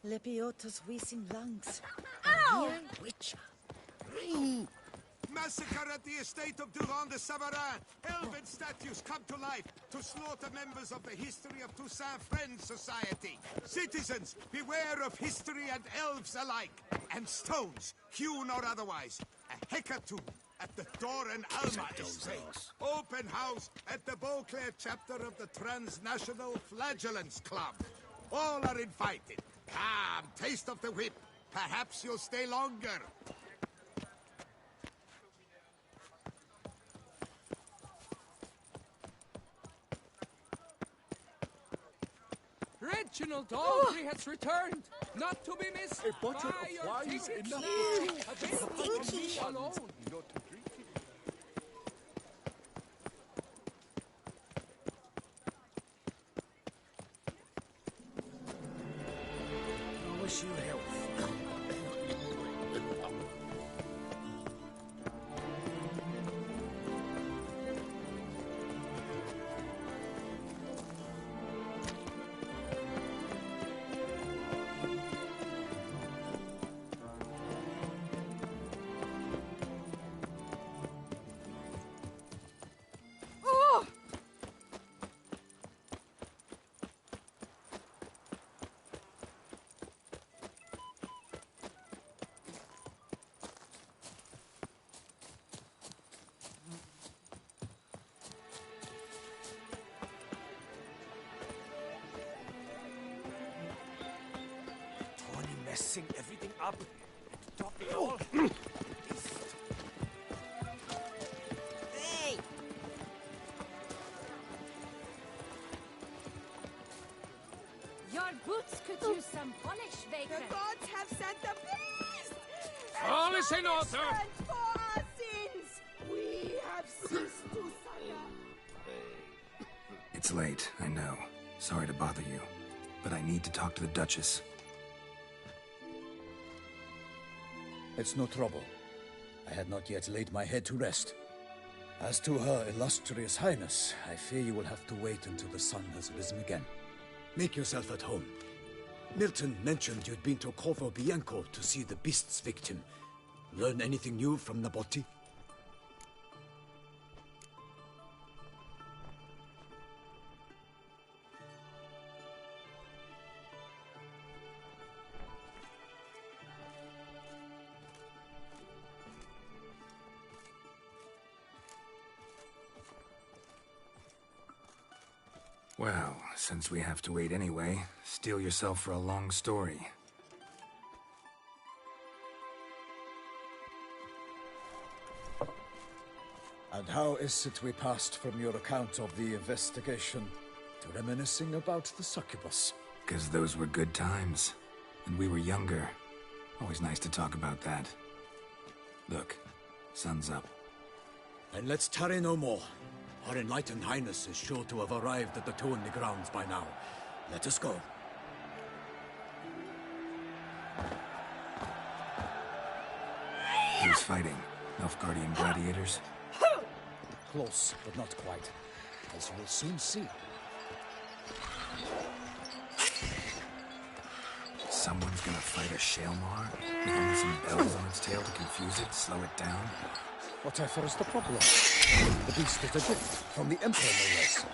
Lepiotus wheezing lungs. Ow! Mere witcher. Massacre at the estate of Durand de Savarin. Elven statues come to life to slaughter members of the History of Toussaint Friends Society. Citizens, beware of history and elves alike. And stones, hewn or otherwise. A hecatomb at the Doran Alma estate. Open house at the Beauclair chapter of the Transnational Flagellants Club. All are invited. Come, taste of the whip. Perhaps you'll stay longer. Reginald Aubrey has returned, not to be missed. A butter Buy of your wine's tickets enough now. to Available from me alone. Not to drink it. I wish you health. Oh! Tony messing everything up. And top it all. Hey! Your boots could use some polish, The Vagrant. gods have sent the beast! All is in order. And for our sins, we have ceased to suffer. It's late, I know. Sorry to bother you. But I need to talk to the Duchess. It's no trouble. I had not yet laid my head to rest. As to her illustrious highness, I fear you will have to wait until the sun has risen again. Make yourself at home. Milton mentioned you'd been to Corvo Bianco to see the beast's victim. Learn anything new from Nabotti? Well, since we have to wait anyway, steel yourself for a long story. And how is it we passed from your account of the investigation to reminiscing about the succubus? 'Cause those were good times. And we were younger. Always nice to talk about that. Look, sun's up. Then let's tarry no more. Her enlightened highness is sure to have arrived at the Tony grounds by now. Let us go. Who's fighting? Nilfgaardian gladiators? Close, but not quite. As you will soon see. Someone's gonna fight a Shalmar? With only some bells on its tail to confuse it, slow it down? Whatever is the problem? The beast is a gift from the Emperor, no less.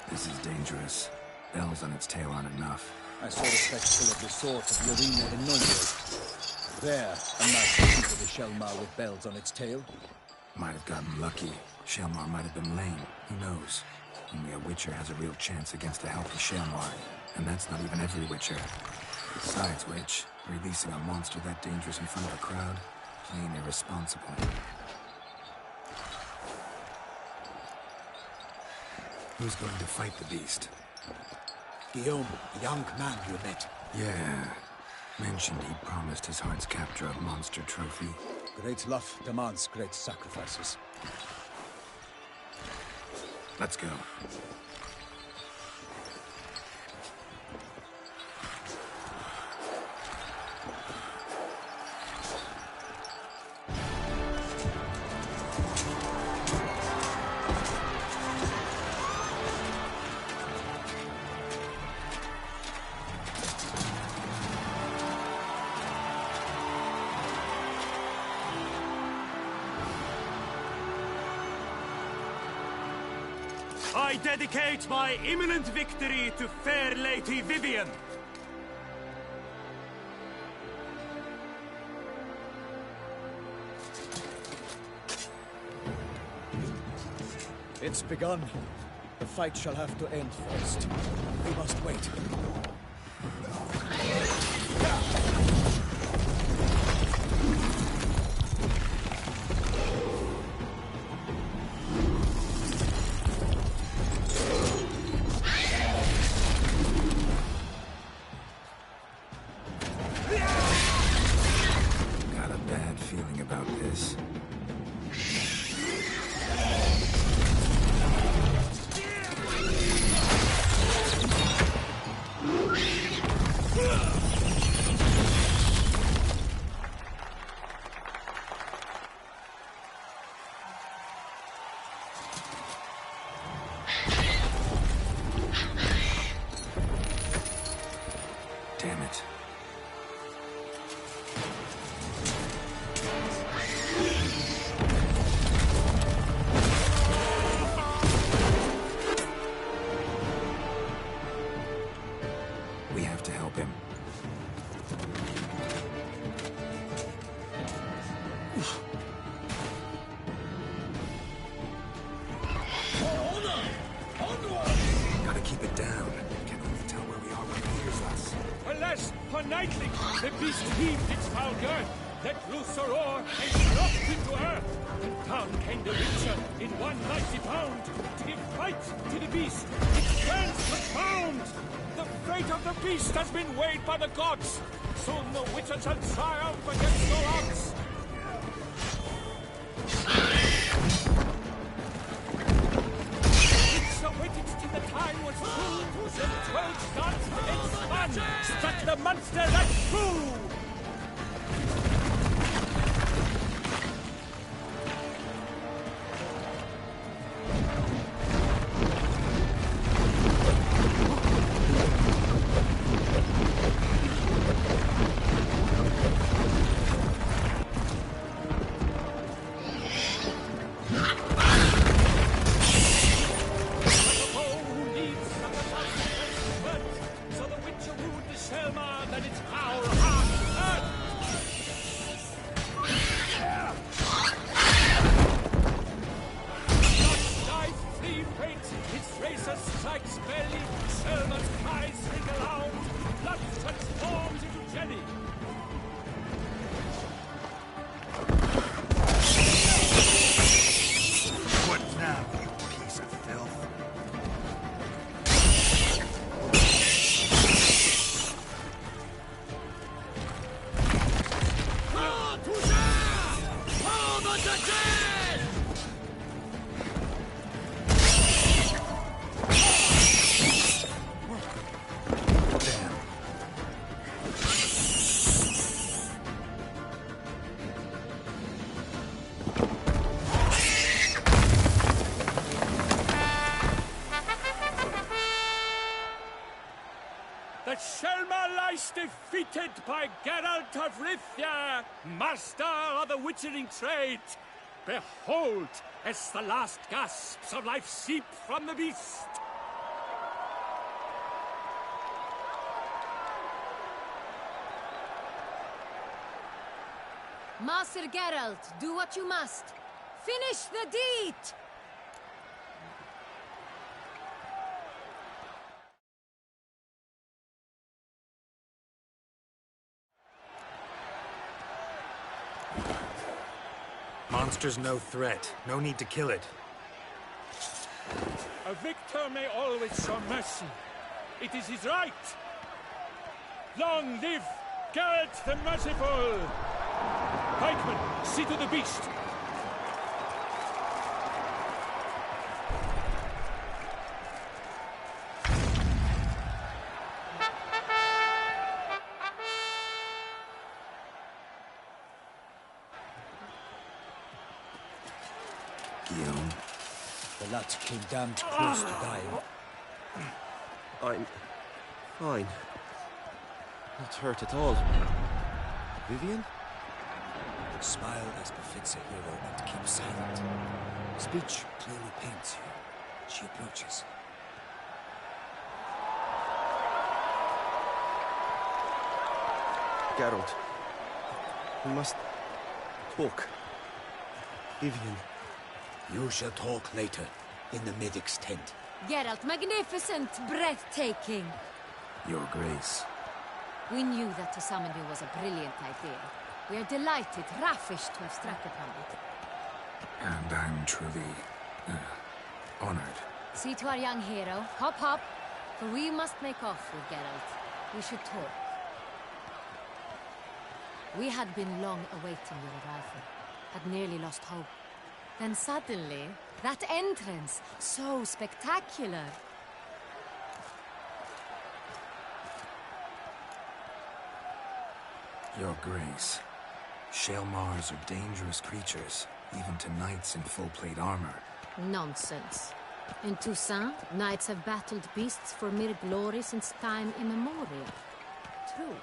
This is dangerous. Bells on its tail aren't enough. I saw the spectacle of the sword of Yorina in Nunio. There, a knight into the Shelmar with bells on its tail. Might have gotten lucky. Shalmar might have been lame. Who knows? Only a Witcher has a real chance against a healthy Shalmar. And that's not even every Witcher. Besides which, releasing a monster that dangerous in front of a crowd? Plain irresponsible. Who's going to fight the beast? Guillaume, the young man you met. Yeah. Mentioned he promised his heart's capture of monster trophy. Great love demands great sacrifices. Let's go. I dedicate my imminent victory to fair Lady Vivian. It's begun. The fight shall have to end first. We must wait. Got a bad feeling about this. Damn it. We have to help him. Gotta keep it down. Can only tell where we are when he hears us. Alas, for nightly, the beast heaved its foul girth, let loose a roar, and dropped into earth. And down came the Witcher in one mighty bound, to give fight to the beast. Its strength profound. The fate of the beast has been weighed by the gods. Soon the Witcher shall triumph against all odds. It's awaited till the time was full. The 12 gods and spun, struck the monster that flew. The Shelma lies defeated by Geralt of Rivia, master of the witchering trade. Behold, as the last gasps of life seep from the beast. Master Geralt, do what you must. Finish the deed! Monster's no threat. No need to kill it. A victor may always show mercy. It is his right. Long live Geralt the Merciful! Pikeman, see to the beast! Guillaume, The lad came damned close to dying. I'm fine. Not hurt at all. Vivian? Smile as befits a hero and keep silent. Speech clearly paints you. She approaches. Geralt. We must talk. Vivian. You shall talk later, in the medic's tent. Geralt, magnificent, breathtaking. Your Grace. We knew that to summon you was a brilliant idea. We are delighted, ravished to have struck upon it. And I'm truly, honored. See to our young hero. Hop, hop. For we must make off with Geralt. We should talk. We had been long awaiting your arrival. Had nearly lost hope. Then suddenly, that entrance, so spectacular. Your Grace. Shaelmars are dangerous creatures, even to knights in full plate armor. Nonsense. In Toussaint, knights have battled beasts for mere glory since time immemorial. True.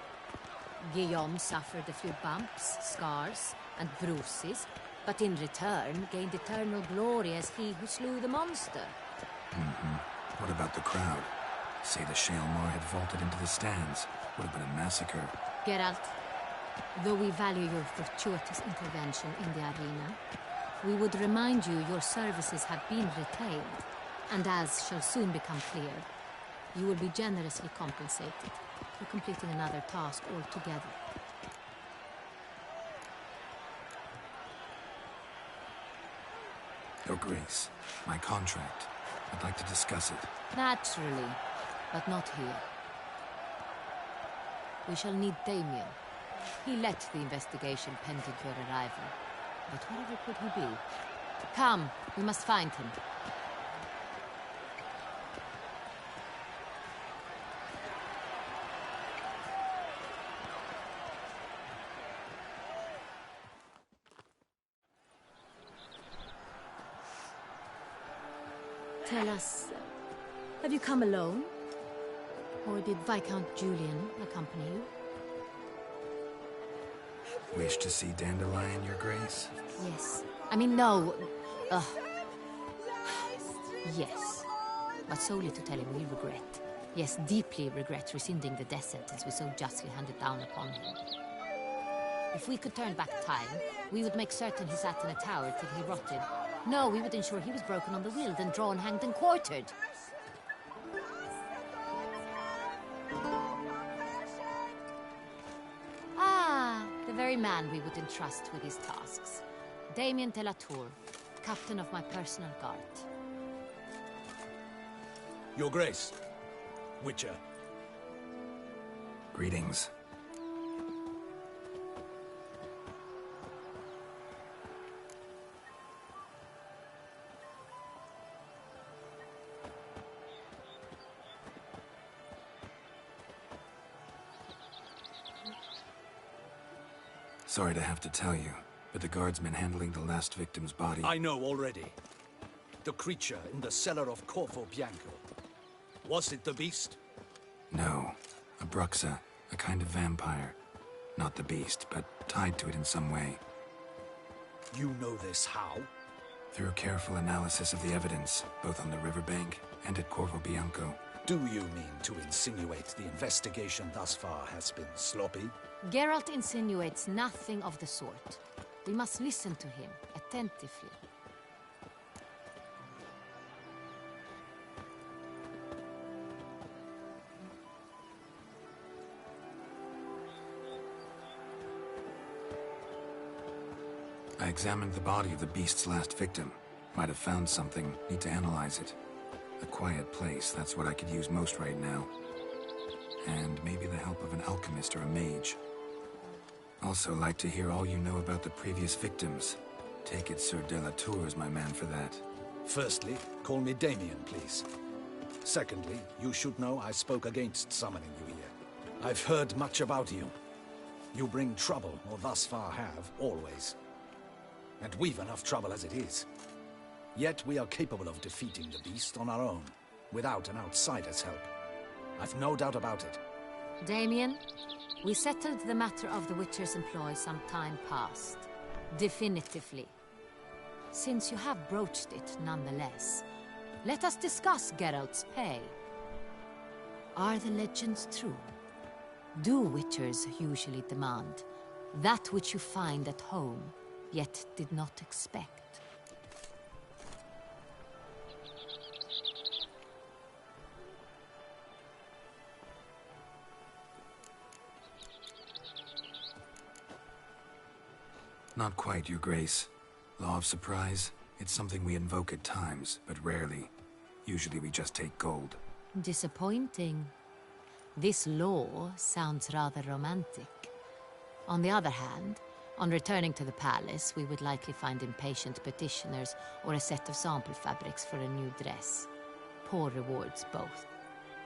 Guillaume suffered a few bumps, scars, and bruises, but in return gained eternal glory as he who slew the monster. What about the crowd? Say the Shaelmar had vaulted into the stands. Would have been a massacre. Geralt, though we value your fortuitous intervention in the arena, we would remind you your services have been retained, and as shall soon become clear, you will be generously compensated for completing another task altogether. Your Grace, my contract. I'd like to discuss it. Naturally, but not here. We shall need Damien. He led the investigation pending your arrival. But wherever could he be? Come, we must find him. Tell us, have you come alone? Or did Viscount Julian accompany you? Wish to see Dandelion, Your Grace? Yes. I mean, no. Yes. But solely to tell him we regret. Yes, deeply regret rescinding the death sentence we so justly handed down upon him. If we could turn back time, we would make certain he sat in a tower till he rotted. No, we would ensure he was broken on the wheel, then drawn, hanged, and quartered. Ah, the very man we would entrust with his tasks. Damien de la Tour, captain of my personal guard. Your Grace. Witcher. Greetings. Sorry to have to tell you, but the guardsmen handling the last victim's body... I know already. The creature in the cellar of Corvo Bianco. Was it the beast? No. A Bruxa, a kind of vampire. Not the beast, but tied to it in some way. You know this how? Through careful analysis of the evidence, both on the riverbank and at Corvo Bianco. Do you mean to insinuate the investigation thus far has been sloppy? Geralt insinuates nothing of the sort. We must listen to him attentively. I examined the body of the beast's last victim. Might have found something. Need to analyze it. A quiet place, that's what I could use most right now. And maybe the help of an alchemist or a mage. Also like to hear all you know about the previous victims. Take it Sir Delatour is my man for that. Firstly, call me Damien, please. Secondly, you should know I spoke against summoning you here. I've heard much about you. You bring trouble, or thus far have, always. And we've enough trouble as it is. Yet we are capable of defeating the beast on our own, without an outsider's help. I've no doubt about it. Damien, we settled the matter of the Witcher's employ some time past. Definitively. Since you have broached it nonetheless, let us discuss Geralt's pay. Are the legends true? Do Witchers usually demand that which you find at home, yet did not expect? Not quite, Your Grace. Law of surprise, it's something we invoke at times, but rarely. Usually we just take gold. Disappointing. This law sounds rather romantic. On the other hand, on returning to the palace, we would likely find impatient petitioners or a set of sample fabrics for a new dress. Poor rewards, both.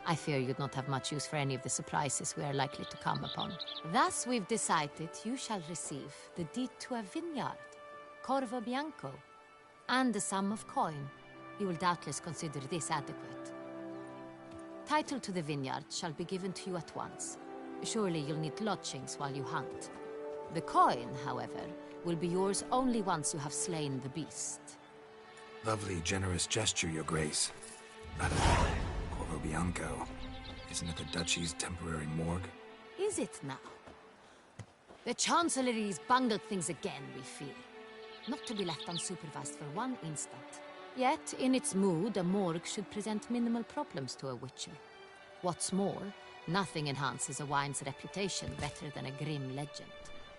I fear you'd not have much use for any of the surprises we are likely to come upon. Thus, we've decided you shall receive the deed to a vineyard, Corvo Bianco, and a sum of coin. You will doubtless consider this adequate. Title to the vineyard shall be given to you at once. Surely you'll need lodgings while you hunt. The coin, however, will be yours only once you have slain the beast. Lovely, generous gesture, Your Grace. But, Corvo Bianco, isn't it the Duchy's temporary morgue? Is it now? The Chancellery's bungled things again, we fear. Not to be left unsupervised for one instant. Yet, in its mood, a morgue should present minimal problems to a Witcher. What's more, nothing enhances a wine's reputation better than a grim legend.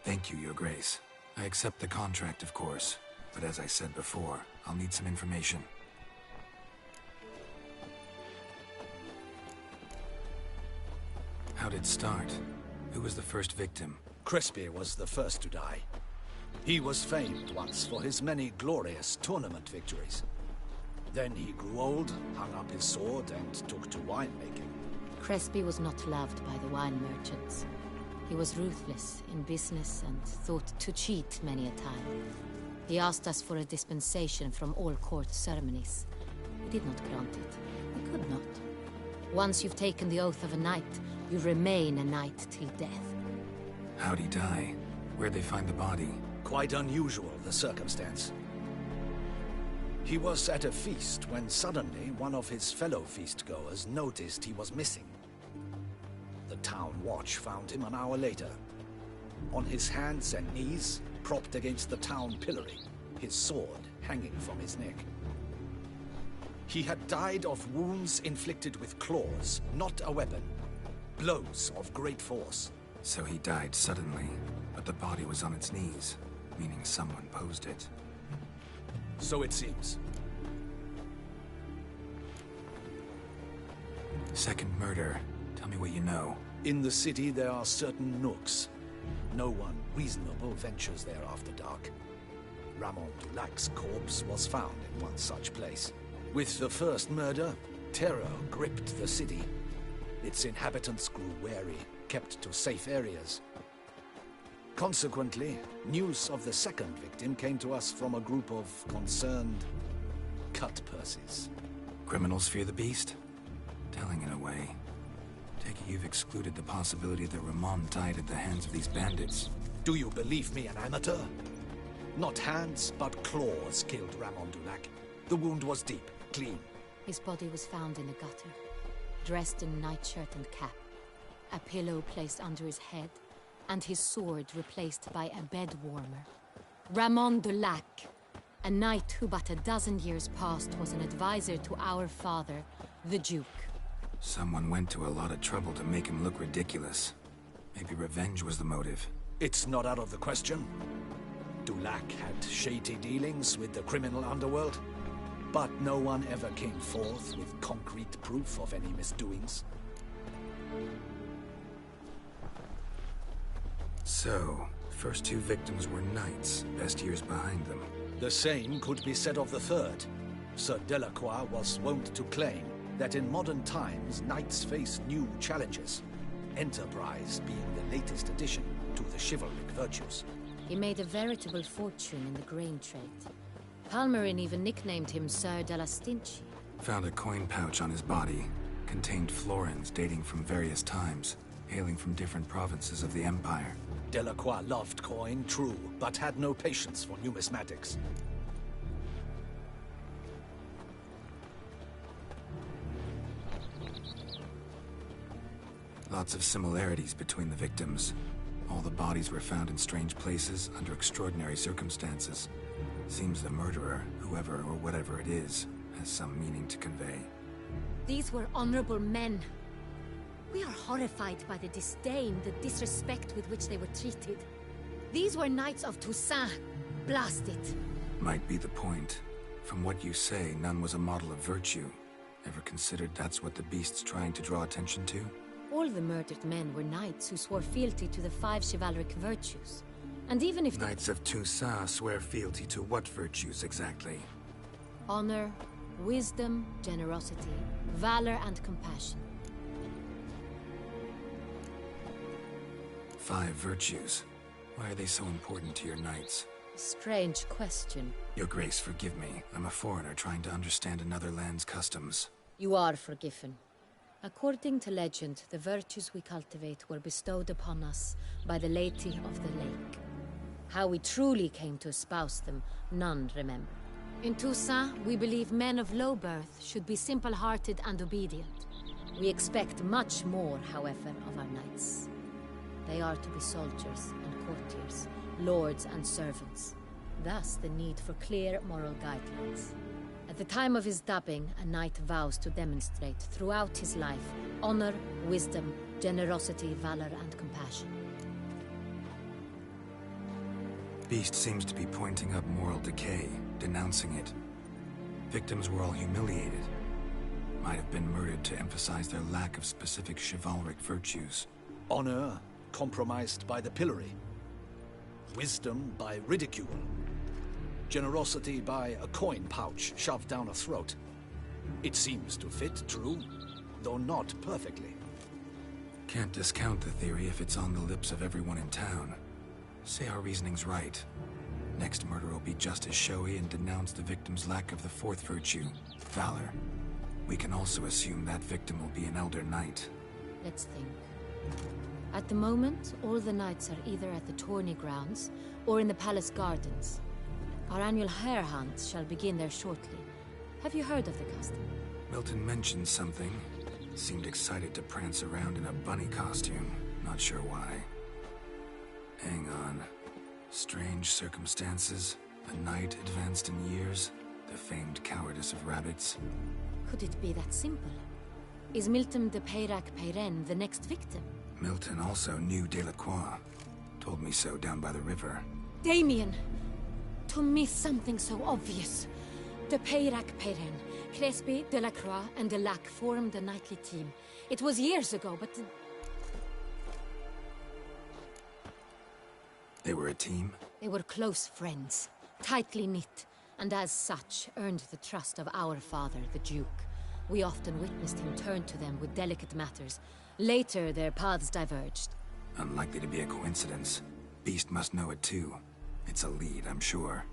Thank you, Your Grace. I accept the contract, of course. But as I said before, I'll need some information. How'd it start? Who was the first victim? Crespi was the first to die. He was famed once for his many glorious tournament victories. Then he grew old, hung up his sword, and took to winemaking. Crespi was not loved by the wine merchants. He was ruthless in business and thought to cheat many a time. He asked us for a dispensation from all court ceremonies. We did not grant it. We could not. Once you've taken the oath of a knight, you remain a knight till death. How'd he die? Where'd they find the body? Quite unusual, the circumstance. He was at a feast when suddenly one of his fellow feastgoers noticed he was missing. The town watch found him an hour later. On his hands and knees, propped against the town pillory, his sword hanging from his neck. He had died of wounds inflicted with claws, not a weapon. Blows of great force. So he died suddenly, but the body was on its knees, meaning someone posed it. So it seems. Second murder. Tell me what you know. In the city there are certain nooks. No one reasonable ventures there after dark. Ramon Dulac's corpse was found in one such place. With the first murder, terror gripped the city. Its inhabitants grew wary, kept to safe areas. Consequently, news of the second victim came to us from a group of concerned cut-purses. Criminals fear the beast? Telling in a way. Take it you've excluded the possibility that Ramon died at the hands of these bandits. Do you believe me an amateur? Not hands, but claws killed Ramon Dulac. The wound was deep, clean. His body was found in a gutter, dressed in nightshirt and cap, a pillow placed under his head, and his sword replaced by a bed warmer. Ramon Dulac, a knight who but a dozen years past was an advisor to our father, the Duke. Someone went to a lot of trouble to make him look ridiculous. Maybe revenge was the motive. It's not out of the question. Dulac had shady dealings with the criminal underworld, but no one ever came forth with concrete proof of any misdoings. So, first two victims were knights, best years behind them. The same could be said of the third. Sir Delacroix was wont to claim that in modern times knights face new challenges, enterprise being the latest addition to the chivalric virtues. He made a veritable fortune in the grain trade. Palmerin even nicknamed him Sir de la Stinchi. Found a coin pouch on his body. Contained florins dating from various times, hailing from different provinces of the Empire. Delacroix loved coin, true, but had no patience for numismatics. Lots of similarities between the victims. All the bodies were found in strange places, under extraordinary circumstances. Seems the murderer, whoever or whatever it is, has some meaning to convey. These were honorable men. We are horrified by the disdain, the disrespect with which they were treated. These were knights of Toussaint. Blast it. Might be the point. From what you say, none was a model of virtue. Ever considered that's what the beast's trying to draw attention to? All the murdered men were knights who swore fealty to the 5 chivalric virtues. And even if Knights of Toussaint swear fealty to what virtues exactly? honor, wisdom, generosity, valor, and compassion. 5 virtues. Why are they so important to your knights? Strange question. Your Grace, forgive me. I'm a foreigner trying to understand another land's customs. You are forgiven. According to legend, the virtues we cultivate were bestowed upon us by the Lady of the Lake. How we truly came to espouse them, none remember. In Toussaint, we believe men of low birth should be simple-hearted and obedient. We expect much more, however, of our knights. They are to be soldiers and courtiers, lords and servants. Thus, the need for clear moral guidelines. At the time of his dubbing, a knight vows to demonstrate throughout his life honor, wisdom, generosity, valor, and compassion. Beast seems to be pointing up moral decay, denouncing it. Victims were all humiliated. Might have been murdered to emphasize their lack of specific chivalric virtues. Honor compromised by the pillory. Wisdom by ridicule. Generosity by a coin pouch shoved down a throat. It seems to fit, true, though not perfectly. Can't discount the theory if it's on the lips of everyone in town. Say our reasoning's right. Next murder will be just as showy and denounce the victim's lack of the 4th virtue, valor. We can also assume that victim will be an elder knight. Let's think. At the moment, all the knights are either at the tourney grounds or in the palace gardens. Our annual hare hunt shall begin there shortly. Have you heard of the custom? Milton mentioned something. Seemed excited to prance around in a bunny costume. Not sure why. Hang on. Strange circumstances. A knight advanced in years. The famed cowardice of rabbits. Could it be that simple? Is Milton de Peyrac-Peyren the next victim? Milton also knew Delacroix. Told me so down by the river. Damien! To miss something so obvious. De Peyrac-Peyren, Crespi, Delacroix, and Delac formed a knightly team. It was years ago, but... They were a team? They were close friends, tightly knit, and as such earned the trust of our father, the Duke. We often witnessed him turn to them with delicate matters. Later, their paths diverged. Unlikely to be a coincidence. Beast must know it too. It's a lead, I'm sure.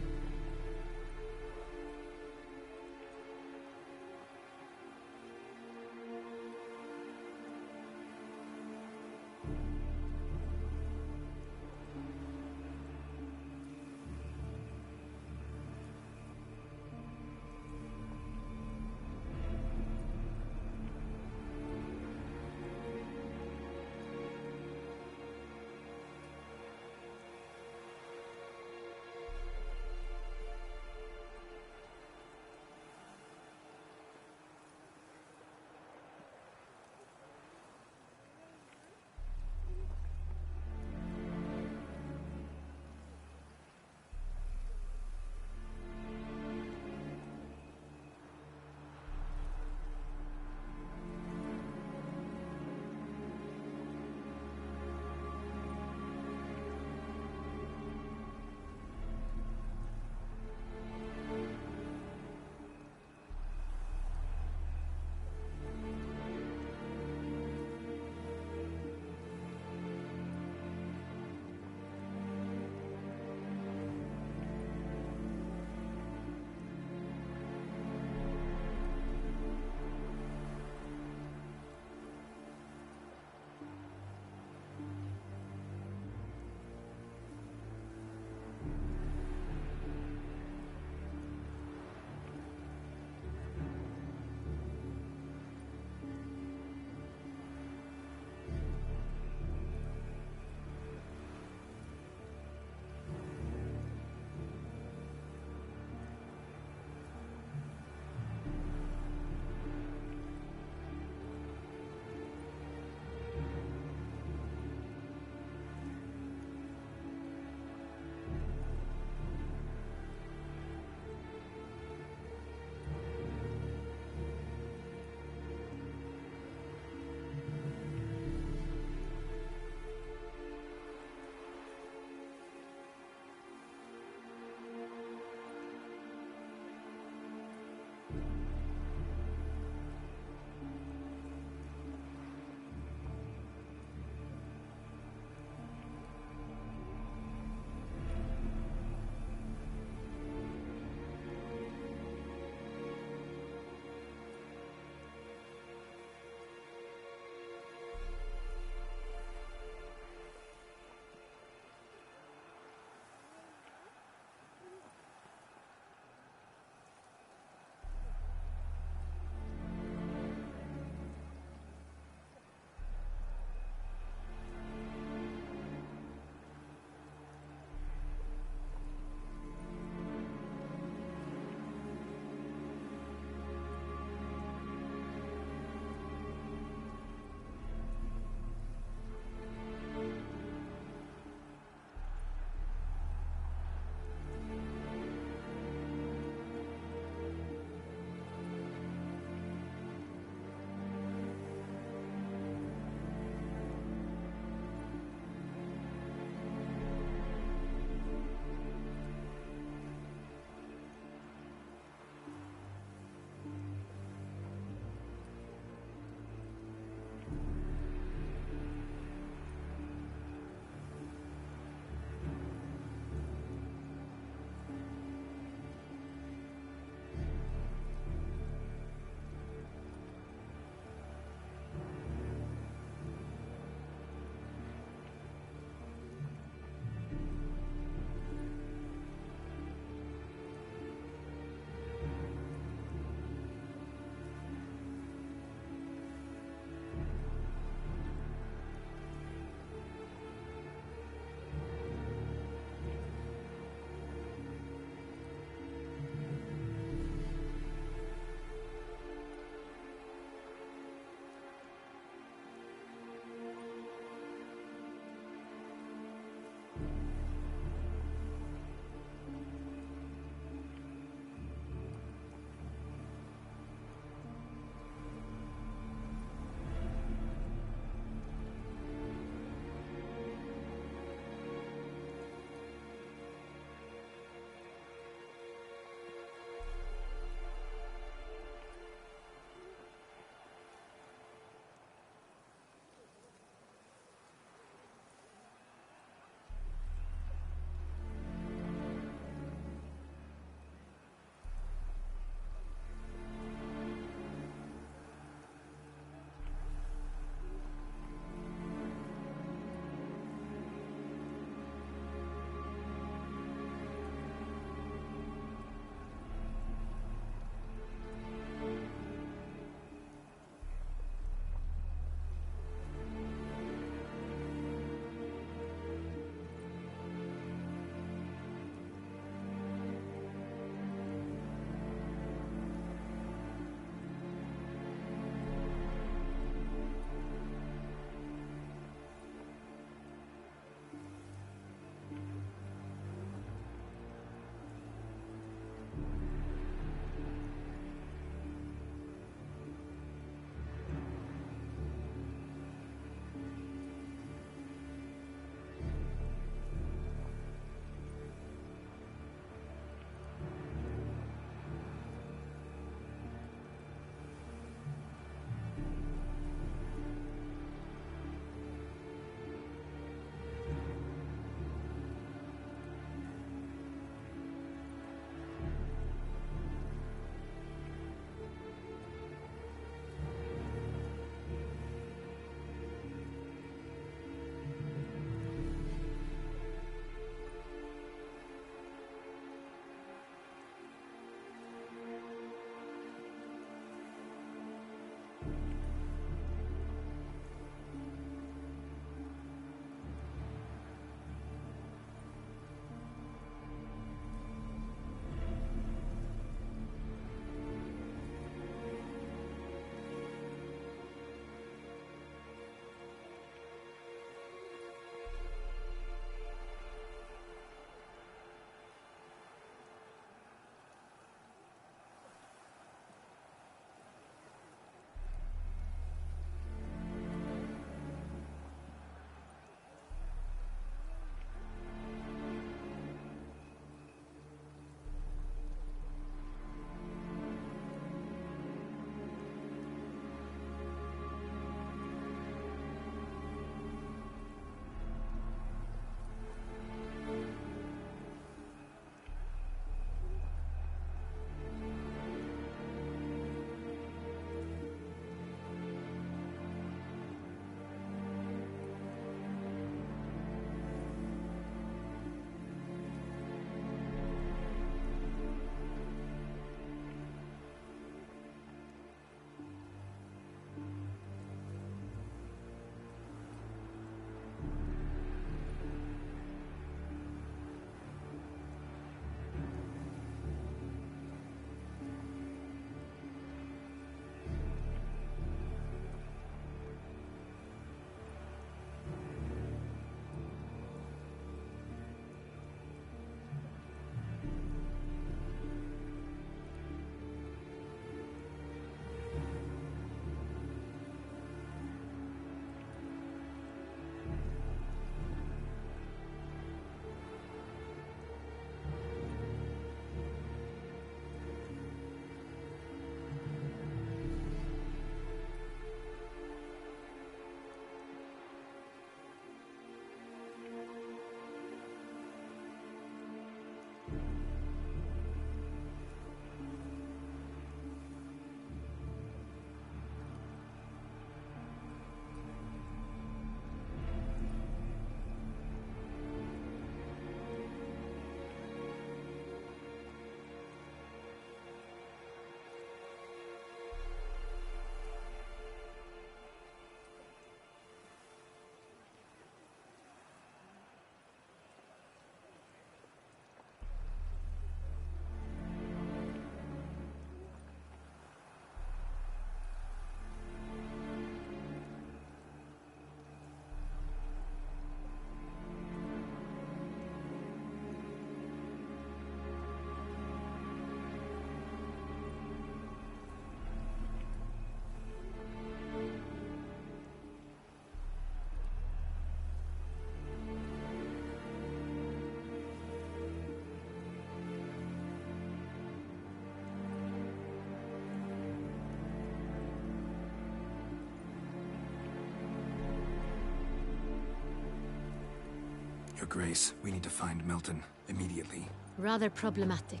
Your Grace, we need to find Milton immediately. Rather problematic.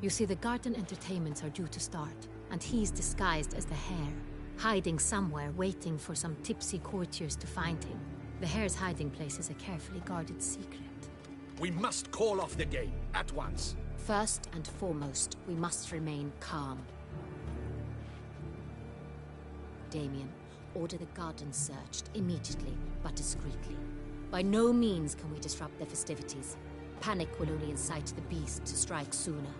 You see, the garden entertainments are due to start, and he's disguised as the Hare, hiding somewhere, waiting for some tipsy courtiers to find him. The Hare's hiding place is a carefully guarded secret. We must call off the game, at once. First and foremost, we must remain calm. Damien, order the garden searched immediately, but discreetly. By no means can we disrupt the festivities. Panic will only incite the beast to strike sooner.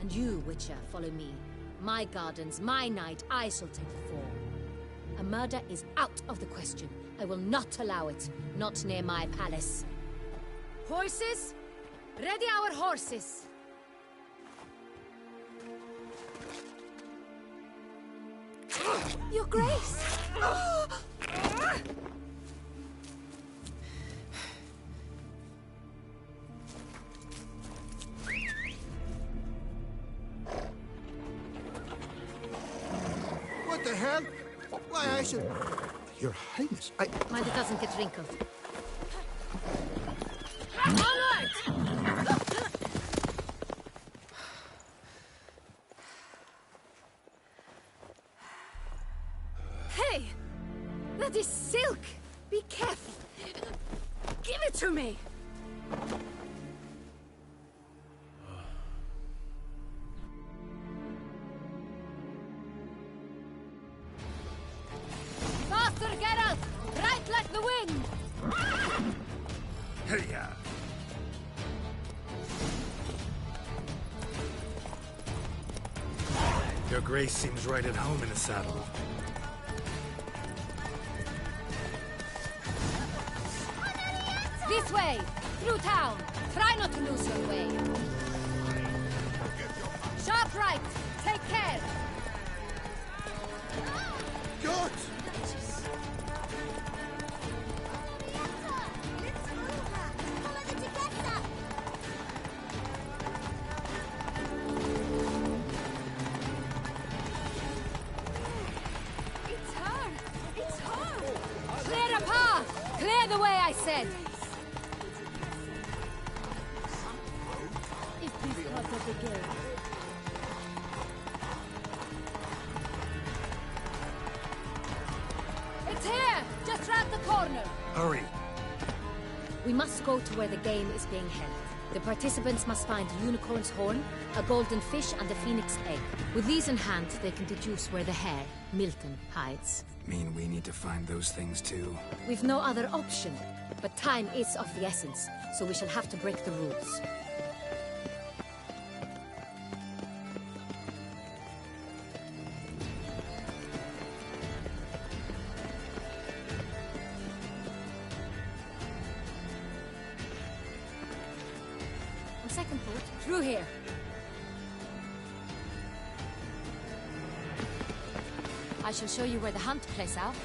And you, Witcher, follow me. My gardens, my night, I shall take the fall. A murder is out of the question. I will not allow it. Not near my palace. Horses? Ready our horses! Your Grace! What the hell? Why, I should... Your Highness, Mind it doesn't get wrinkled. Onward! Hey! That is silk! Be careful! Give it to me! Faster, Geralt! Right like the wind! Hey-ya! Your Grace seems right at home in the saddle. This way! Through town! Try not to lose your way! Sharp right! Take care! God! It's her! It's her! Clear a path! Clear the way, I said! Is this part of the game? It's here! Just round the corner! Hurry! We must go to where the game is being held. The participants must find a unicorn's horn, a golden fish, and a phoenix egg. With these in hand, they can deduce where the Hare, Milton, hides. Mean we need to find those things too? We've no other option. But time is of the essence, so we shall have to break the rules. On second thought, through here. I shall show you where the hunt plays out.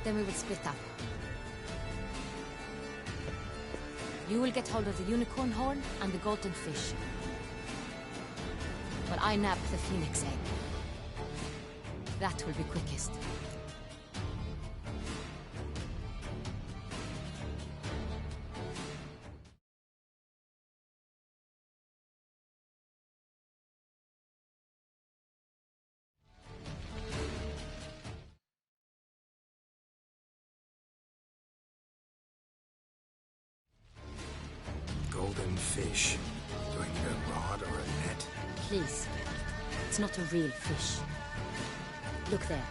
Then we will split up. You will get hold of the unicorn horn and the golden fish. But I nab the phoenix egg. That will be quickest. Golden fish. Do I need a rod or a net? Please. It's not a real fish. Look there,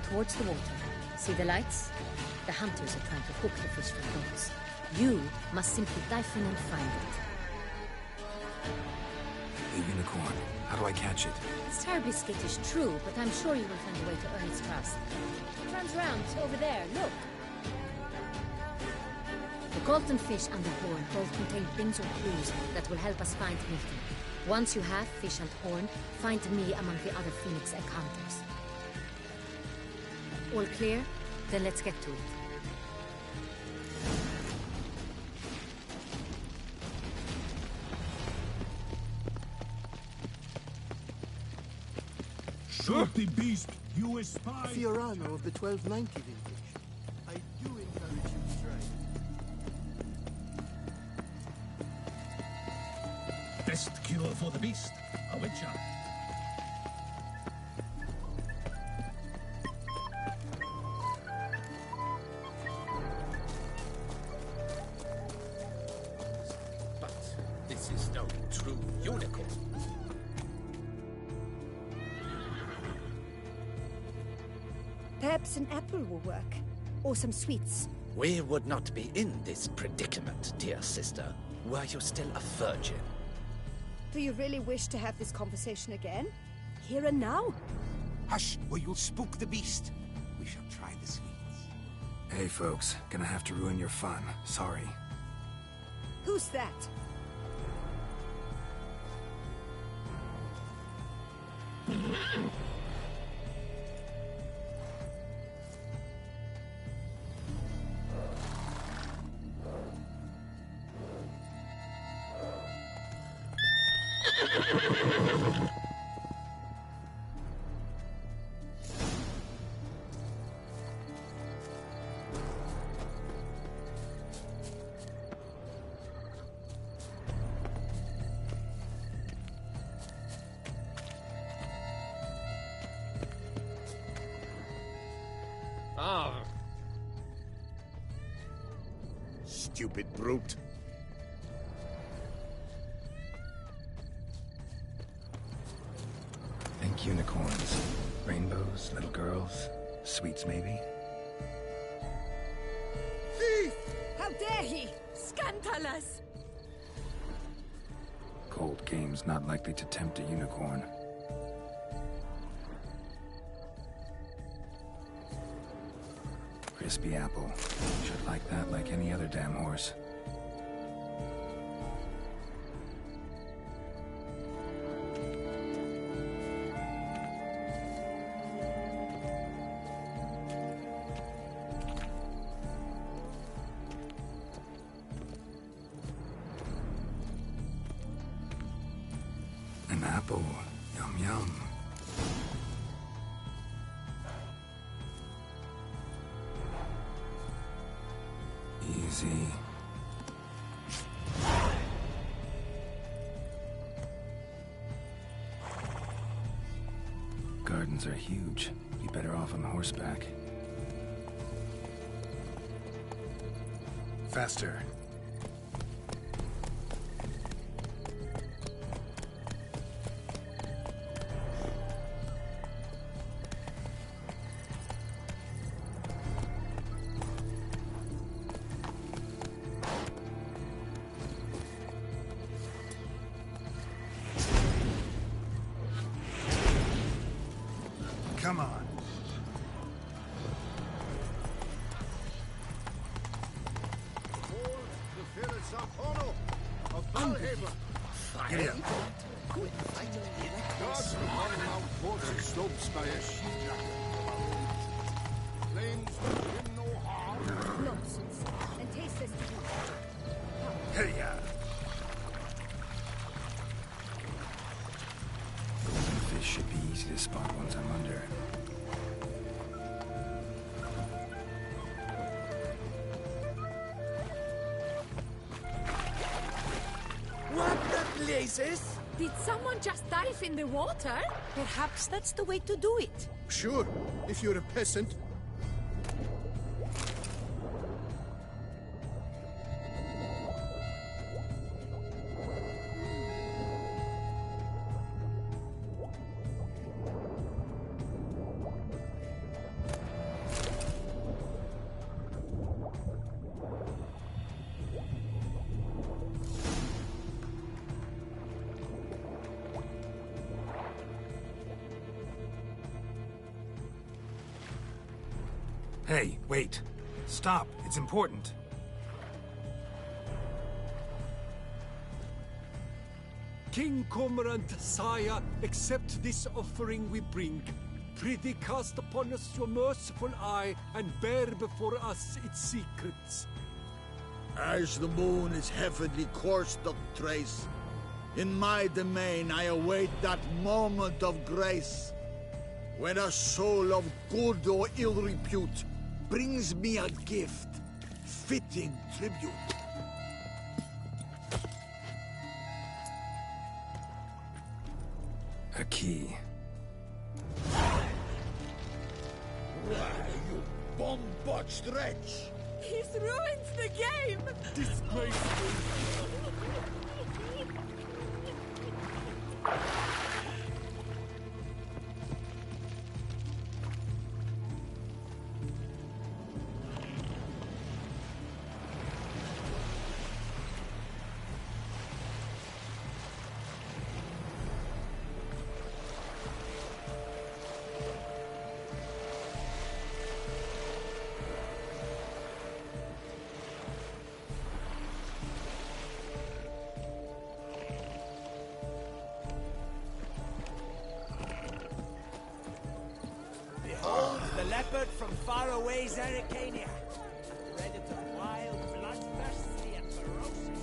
towards the water. See the lights? The hunters are trying to hook the fish from boats. You must simply dive in and find it. The unicorn. How do I catch it? It's terribly skittish, true, but I'm sure you will find a way to earn its trust. It runs round over there, look. The golden fish and the horn both contain hints or clues that will help us find Milton. Once you have fish and horn, find me among the other phoenix egg hunters. All clear? Then let's get to it. Shoot the beast, you espy! Fiorano of the 1290 vintage. I best cure for the beast. A witcher. But this is no true unicorn. Perhaps an apple will work. Or some sweets. We would not be in this predicament, dear sister, were you still a virgin. Do you really wish to have this conversation again? Here and now? Hush, or you'll spook the beast. We shall try the sweets. Hey, folks. Gonna have to ruin your fun. Sorry. Who's that? Stupid brute. Think unicorns. Rainbows, little girls. Sweets, maybe? Thief! How dare he! Scandalous! Cold game's not likely to tempt a unicorn. Crispy apple. Should like that like any other damn horse. An apple. Yum yum. Easy. Gardens are huge. Be better off on horseback. Faster. Come on. Get in. Gods upon Mount Fortune slopes by a she-jack. Flames will him no harm. Nonsense. And tasteless to you. Hey, ya. Fish should be easy to spot once I'm under. What the blazes? Did someone just dive in the water? Perhaps that's the way to do it. Sure, if you're a peasant. Hey, wait. Stop. It's important. King Cormorant, sire, accept this offering we bring. Prithee cast upon us your merciful eye, and bear before us its secrets. As the moon is heavenly coursed of trace, in my domain I await that moment of grace, when a soul of good or ill repute brings me a gift, fitting tribute. A key. Why, you bomb-botched wretch! He's ruined the game! Disgraceful. Behold the leopard from faraway Zerrikania. Predator wild, bloodthirsty, and ferocious.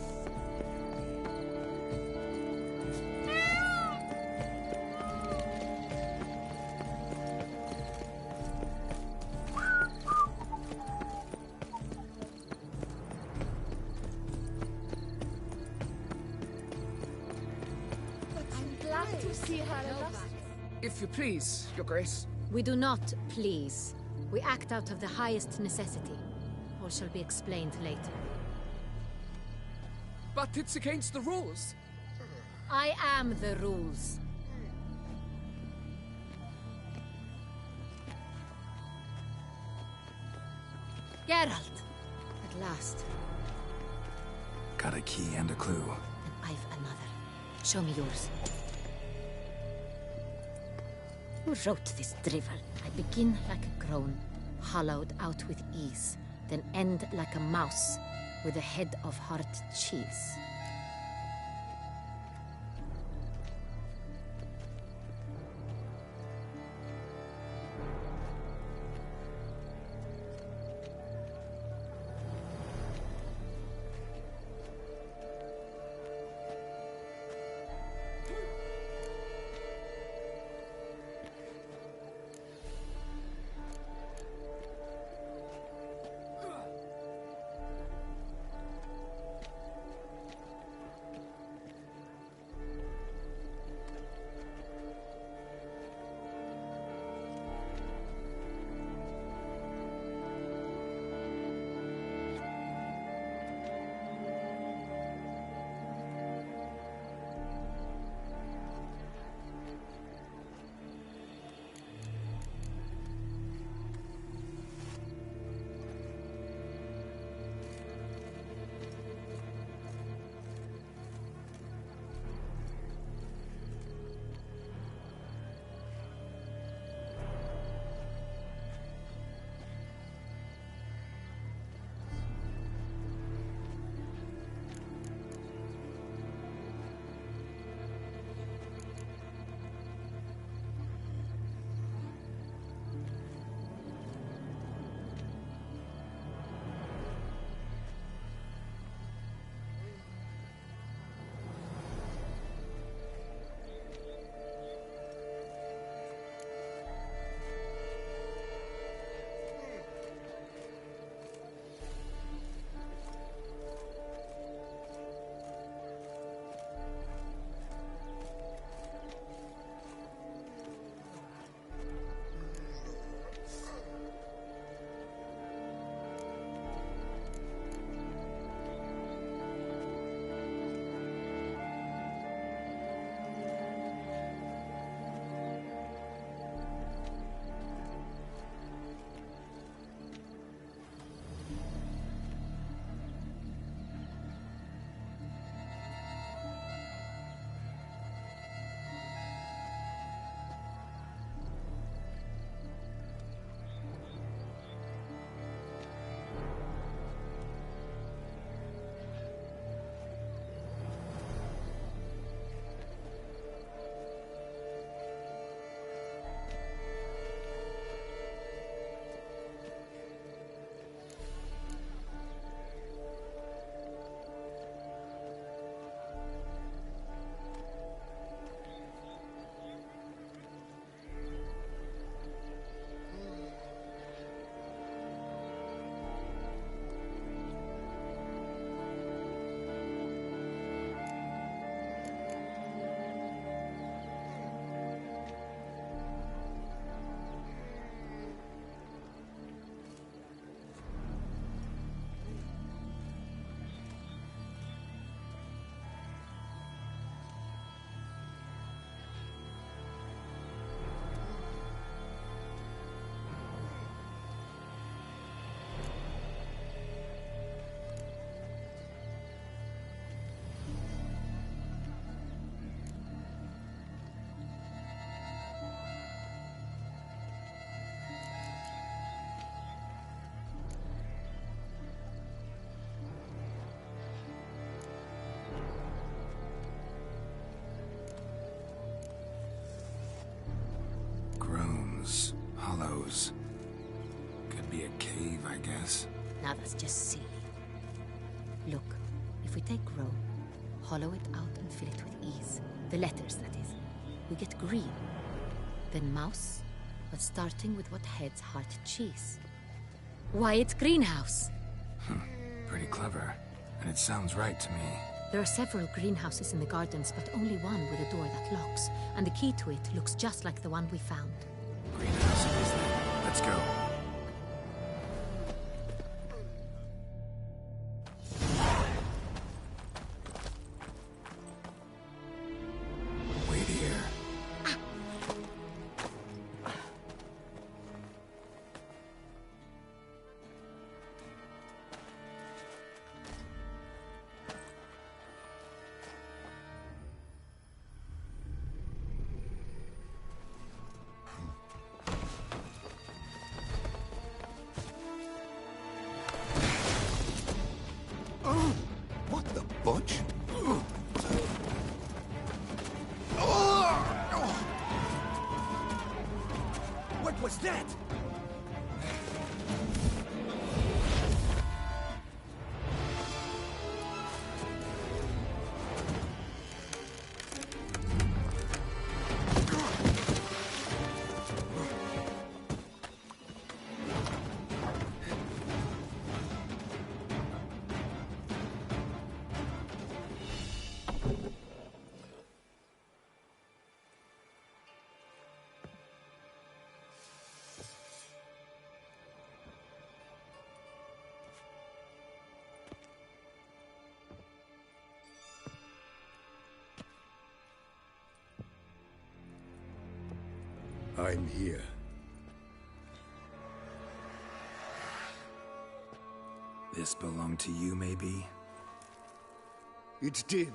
I'm glad to see her illustrious. If you please, Your Grace. We do not please. We act out of the highest necessity. All shall be explained later. But it's against the rules. I am the rules. Geralt! At last. Got a key and a clue. I've another. Show me yours. Who wrote this drivel? I begin like a groan, hollowed out with ease, then end like a mouse, with a head of hard cheese. tunnels. Could be a cave, I guess. Now that's just silly. Look, if we take Rome, hollow it out and fill it with ease. The letters, that is. We get green. Then mouse, but starting with what heads heart cheese. Why, it's greenhouse. Pretty clever. And it sounds right to me. There are several greenhouses in the gardens, but only one with a door that locks. And the key to it looks just like the one we found. Greenhouse it is then. Let's go. Wait here. What the bunch? What was that? I'm here. This belonged to you, maybe? It did,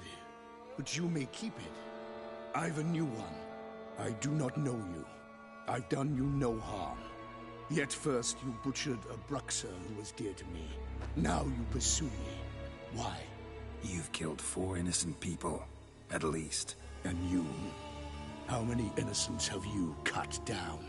but you may keep it. I've a new one. I do not know you. I've done you no harm. Yet first you butchered a Bruxer who was dear to me. Now you pursue me. Why? You've killed 4 innocent people, at least. And you? How many innocents have you cut down?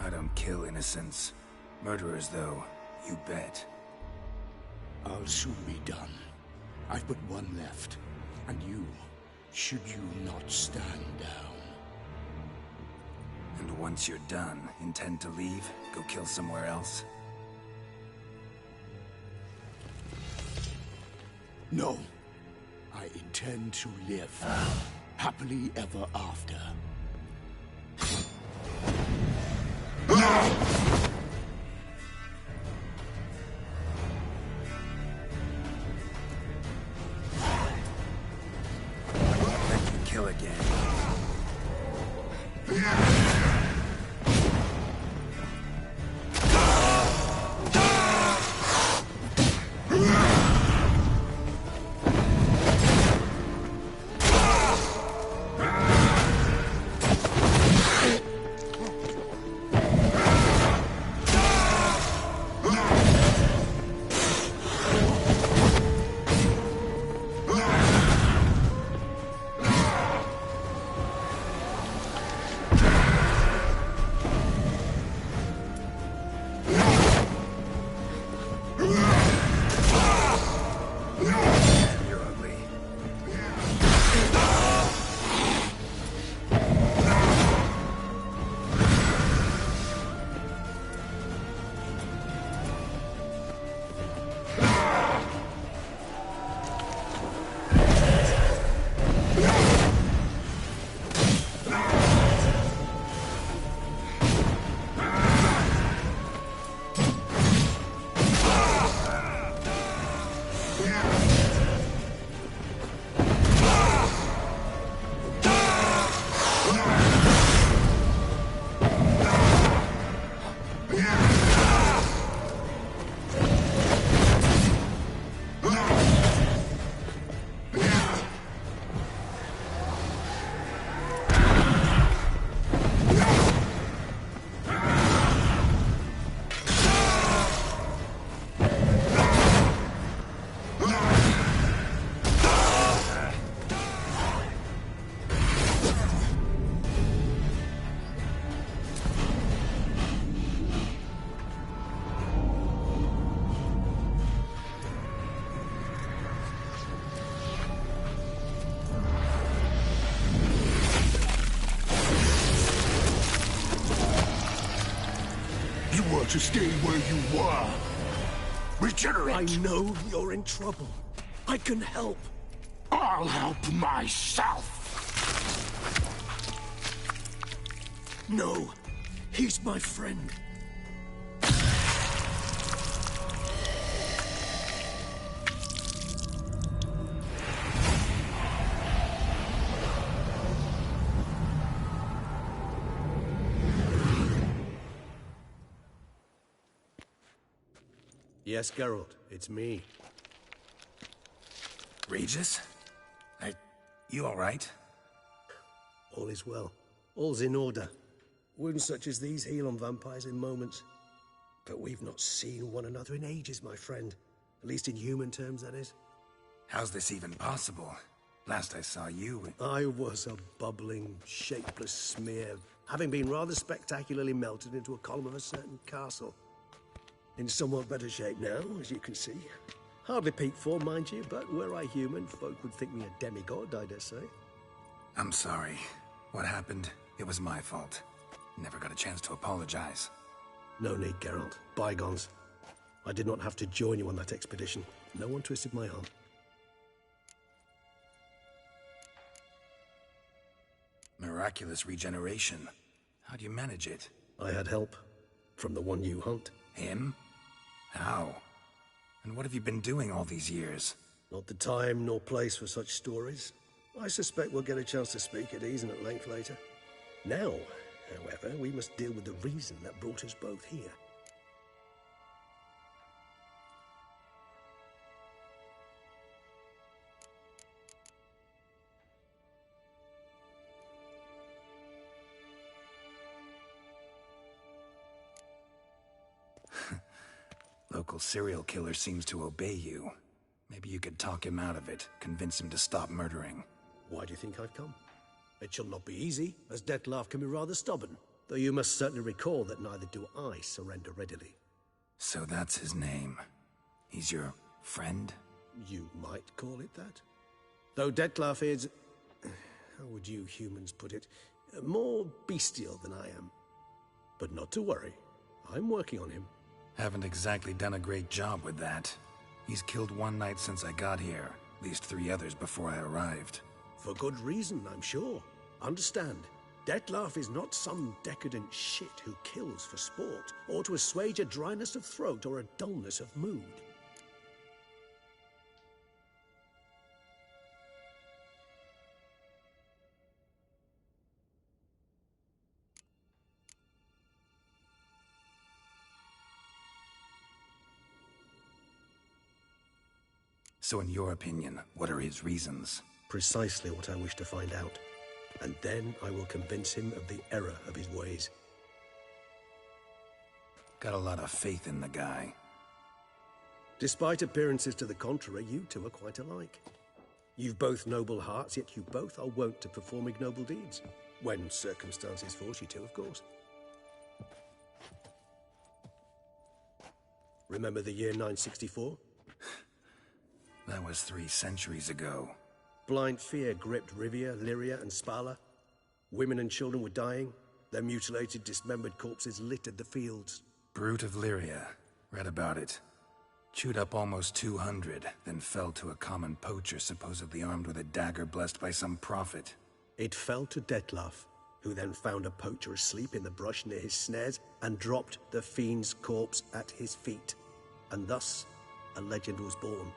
I don't kill innocents. Murderers, though, you bet. I'll soon be done. I've but one left. And you, should you not stand down. And once you're done, intend to leave? Go kill somewhere else? No. I intend to live. Happily ever after. Let you kill again. to stay where you were. Regenerate! I know you're in trouble. I can help. I'll help myself! No, he's my friend. Yes, Geralt, it's me. Regis? You all right? All is well. All's in order. Wounds such as these heal on vampires in moments. But we've not seen one another in ages, my friend. At least in human terms, that is. How's this even possible? Last I saw you... I was a bubbling, shapeless smear, having been rather spectacularly melted into a column of a certain castle. In somewhat better shape now, as you can see. Hardly peak form, mind you, but were I human, folk would think me a demigod, I dare say. I'm sorry. What happened, it was my fault. Never got a chance to apologize. No need, Geralt. Bygones. I did not have to join you on that expedition. No one twisted my arm. Miraculous regeneration. How do you manage it? I had help. From the one you hunt. Him? How? And what have you been doing all these years? Not the time nor place for such stories. I suspect we'll get a chance to speak at ease and at length later. Now, however, we must deal with the reason that brought us both here. Local serial killer seems to obey you. Maybe you could talk him out of it, convince him to stop murdering. Why do you think I've come? It shall not be easy, as Dettlaff can be rather stubborn. Though you must certainly recall that neither do I surrender readily. So that's his name. He's your friend? You might call it that. Though Dettlaff is... how would you humans put it? More bestial than I am. But not to worry. I'm working on him. Haven't exactly done a great job with that. He's killed one knight since I got here, at least 3 others before I arrived. For good reason, I'm sure. Understand, Dettlaff is not some decadent shit who kills for sport, or to assuage a dryness of throat or a dullness of mood. So in your opinion, what are his reasons? Precisely what I wish to find out. And then I will convince him of the error of his ways. Got a lot of faith in the guy. Despite appearances to the contrary, you two are quite alike. You've both noble hearts, yet you both are wont to perform ignoble deeds. When circumstances force you to, of course. Remember the year 964? That was 3 centuries ago. Blind fear gripped Rivia, Lyria, and Spala. Women and children were dying. Their mutilated, dismembered corpses littered the fields. Brute of Lyria. Read about it. Chewed up almost 200, then fell to a common poacher supposedly armed with a dagger blessed by some prophet. It fell to Dettlaff, who then found a poacher asleep in the brush near his snares and dropped the fiend's corpse at his feet. And thus, a legend was born.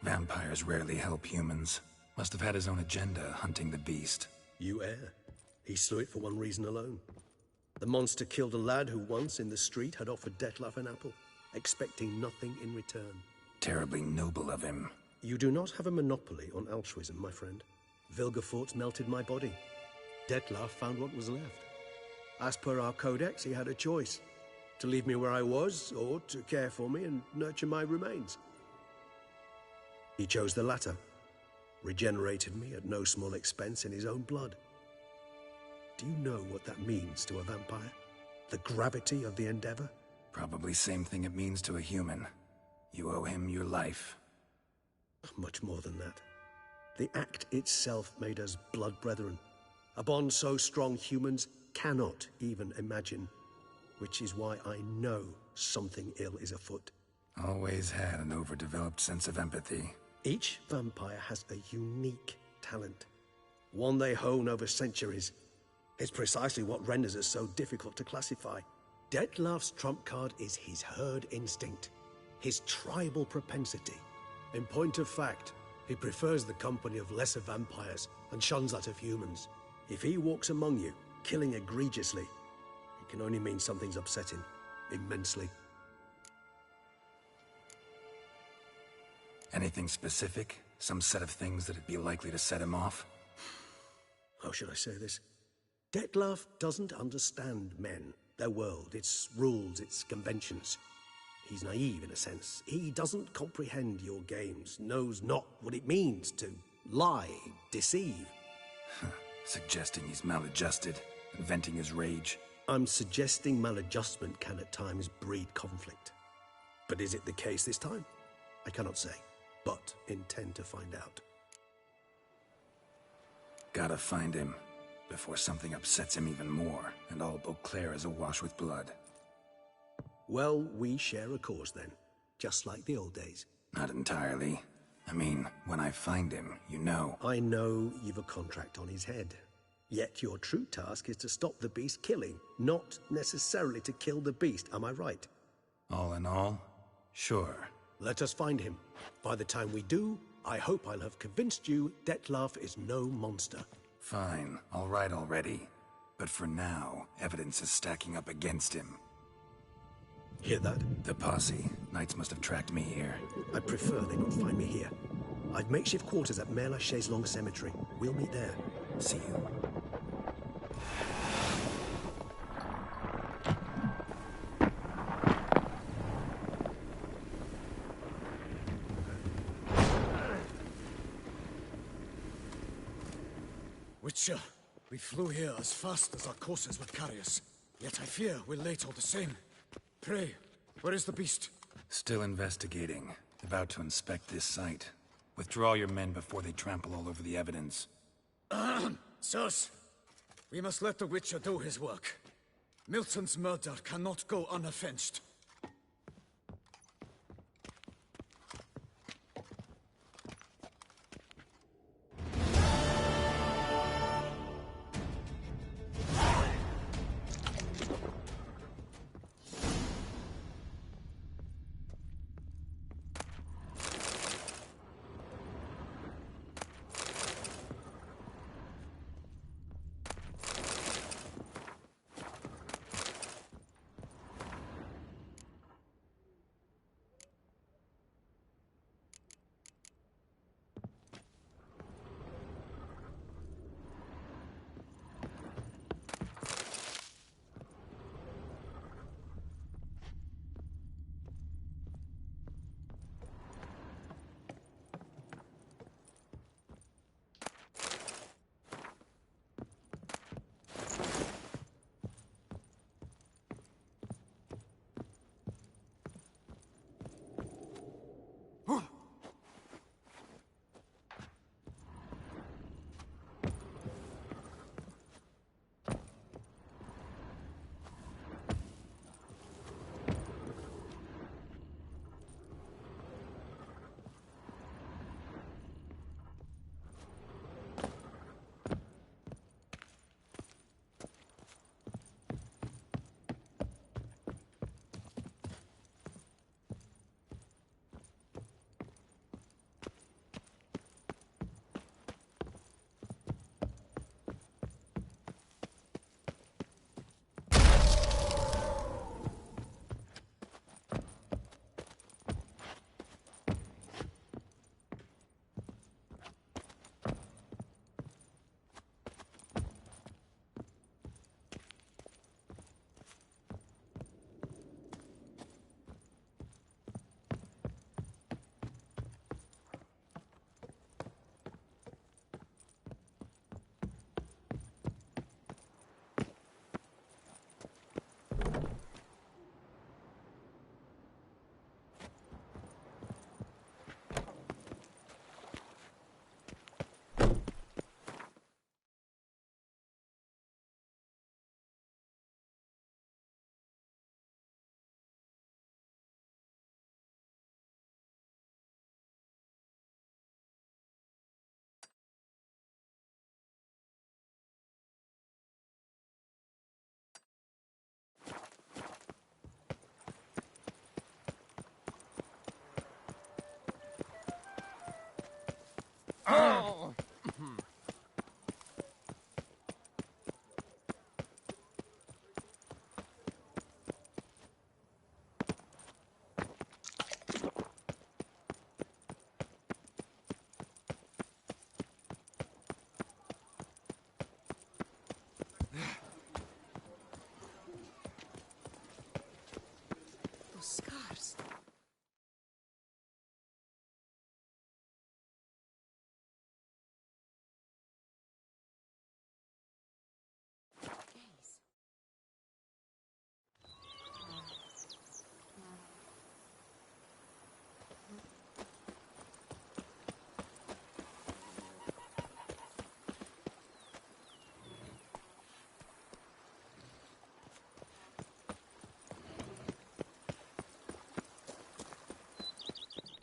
Vampires rarely help humans. Must have had his own agenda, hunting the beast. You err. He slew it for one reason alone. The monster killed a lad who once, in the street, had offered Dettlaff an apple, expecting nothing in return. Terribly noble of him. You do not have a monopoly on altruism, my friend. Vilgefortz melted my body. Dettlaff found what was left. As per our codex, he had a choice. To leave me where I was, or to care for me and nurture my remains. He chose the latter, regenerated me at no small expense in his own blood. Do you know what that means to a vampire? The gravity of the endeavor? Probably same thing it means to a human. You owe him your life. Much more than that. The act itself made us blood brethren. A bond so strong humans cannot even imagine. Which is why I know something ill is afoot. Always had an overdeveloped sense of empathy. Each vampire has a unique talent. One they hone over centuries. It's precisely what renders us so difficult to classify. Dettlaff's trump card is his herd instinct. His tribal propensity. In point of fact, he prefers the company of lesser vampires and shuns that of humans. If he walks among you, killing egregiously, it can only mean something's upset him, immensely. Anything specific? Some set of things that'd be likely to set him off? How should I say this? Dettlaff doesn't understand men, their world, its rules, its conventions. He's naive in a sense. He doesn't comprehend your games, knows not what it means to lie, deceive. Suggesting he's maladjusted, venting his rage. I'm suggesting maladjustment can at times breed conflict. But is it the case this time? I cannot say, but intend to find out. Gotta find him, before something upsets him even more, and all Beauclair is awash with blood. Well, we share a cause then, just like the old days. Not entirely. I mean, when I find him, you know. I know you've a contract on his head. Yet your true task is to stop the beast killing, not necessarily to kill the beast, am I right? All in all, sure. Let us find him. By the time we do, I hope I'll have convinced you Dettlaff is no monster. Fine, all right already. But for now, evidence is stacking up against him. Hear that? The posse. Knights must have tracked me here. I prefer they not find me here. I've makeshift quarters at Mère Lachaise Long Cemetery. We'll meet there. See you. Witcher, we flew here as fast as our courses would carry us. Yet I fear we're late all the same. Pray, where is the beast? Still investigating. About to inspect this site. Withdraw your men before they trample all over the evidence. Sirs, we must let the Witcher do his work. Milton's murder cannot go unavenged.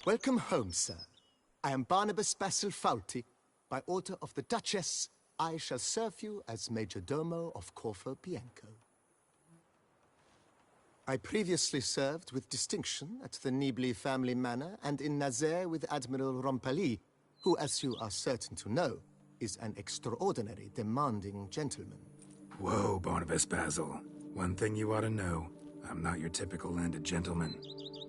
Welcome home, sir. I am Barnabas Basil Fawlty. By order of the Duchess, I shall serve you as Major Domo of Corvo Bianco. I previously served with distinction at the Nibli family manor and in Nazaire with Admiral Rompali, who, as you are certain to know, is an extraordinary demanding gentleman. Whoa, Barnabas Basil. One thing you ought to know. I'm not your typical landed gentleman.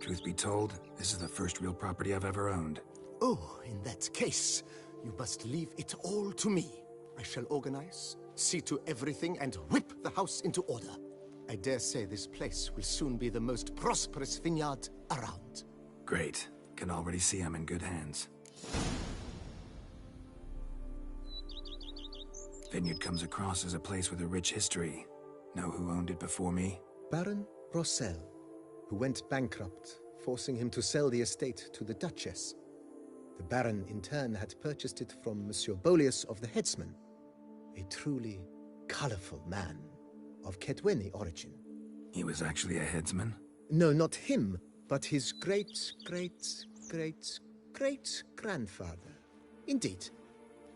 Truth be told, this is the first real property I've ever owned. Oh, in that case, you must leave it all to me. I shall organize, see to everything, and whip the house into order. I dare say this place will soon be the most prosperous vineyard around. Great. Can already see I'm in good hands. Vineyard comes across as a place with a rich history. Know who owned it before me? Baron Rossel, who went bankrupt, forcing him to sell the estate to the Duchess. The Baron, in turn, had purchased it from Monsieur Bolius of the Headsman, a truly colorful man of Kedweni origin. He was actually a headsman? No, not him, but his great-great-great-great-grandfather. Indeed.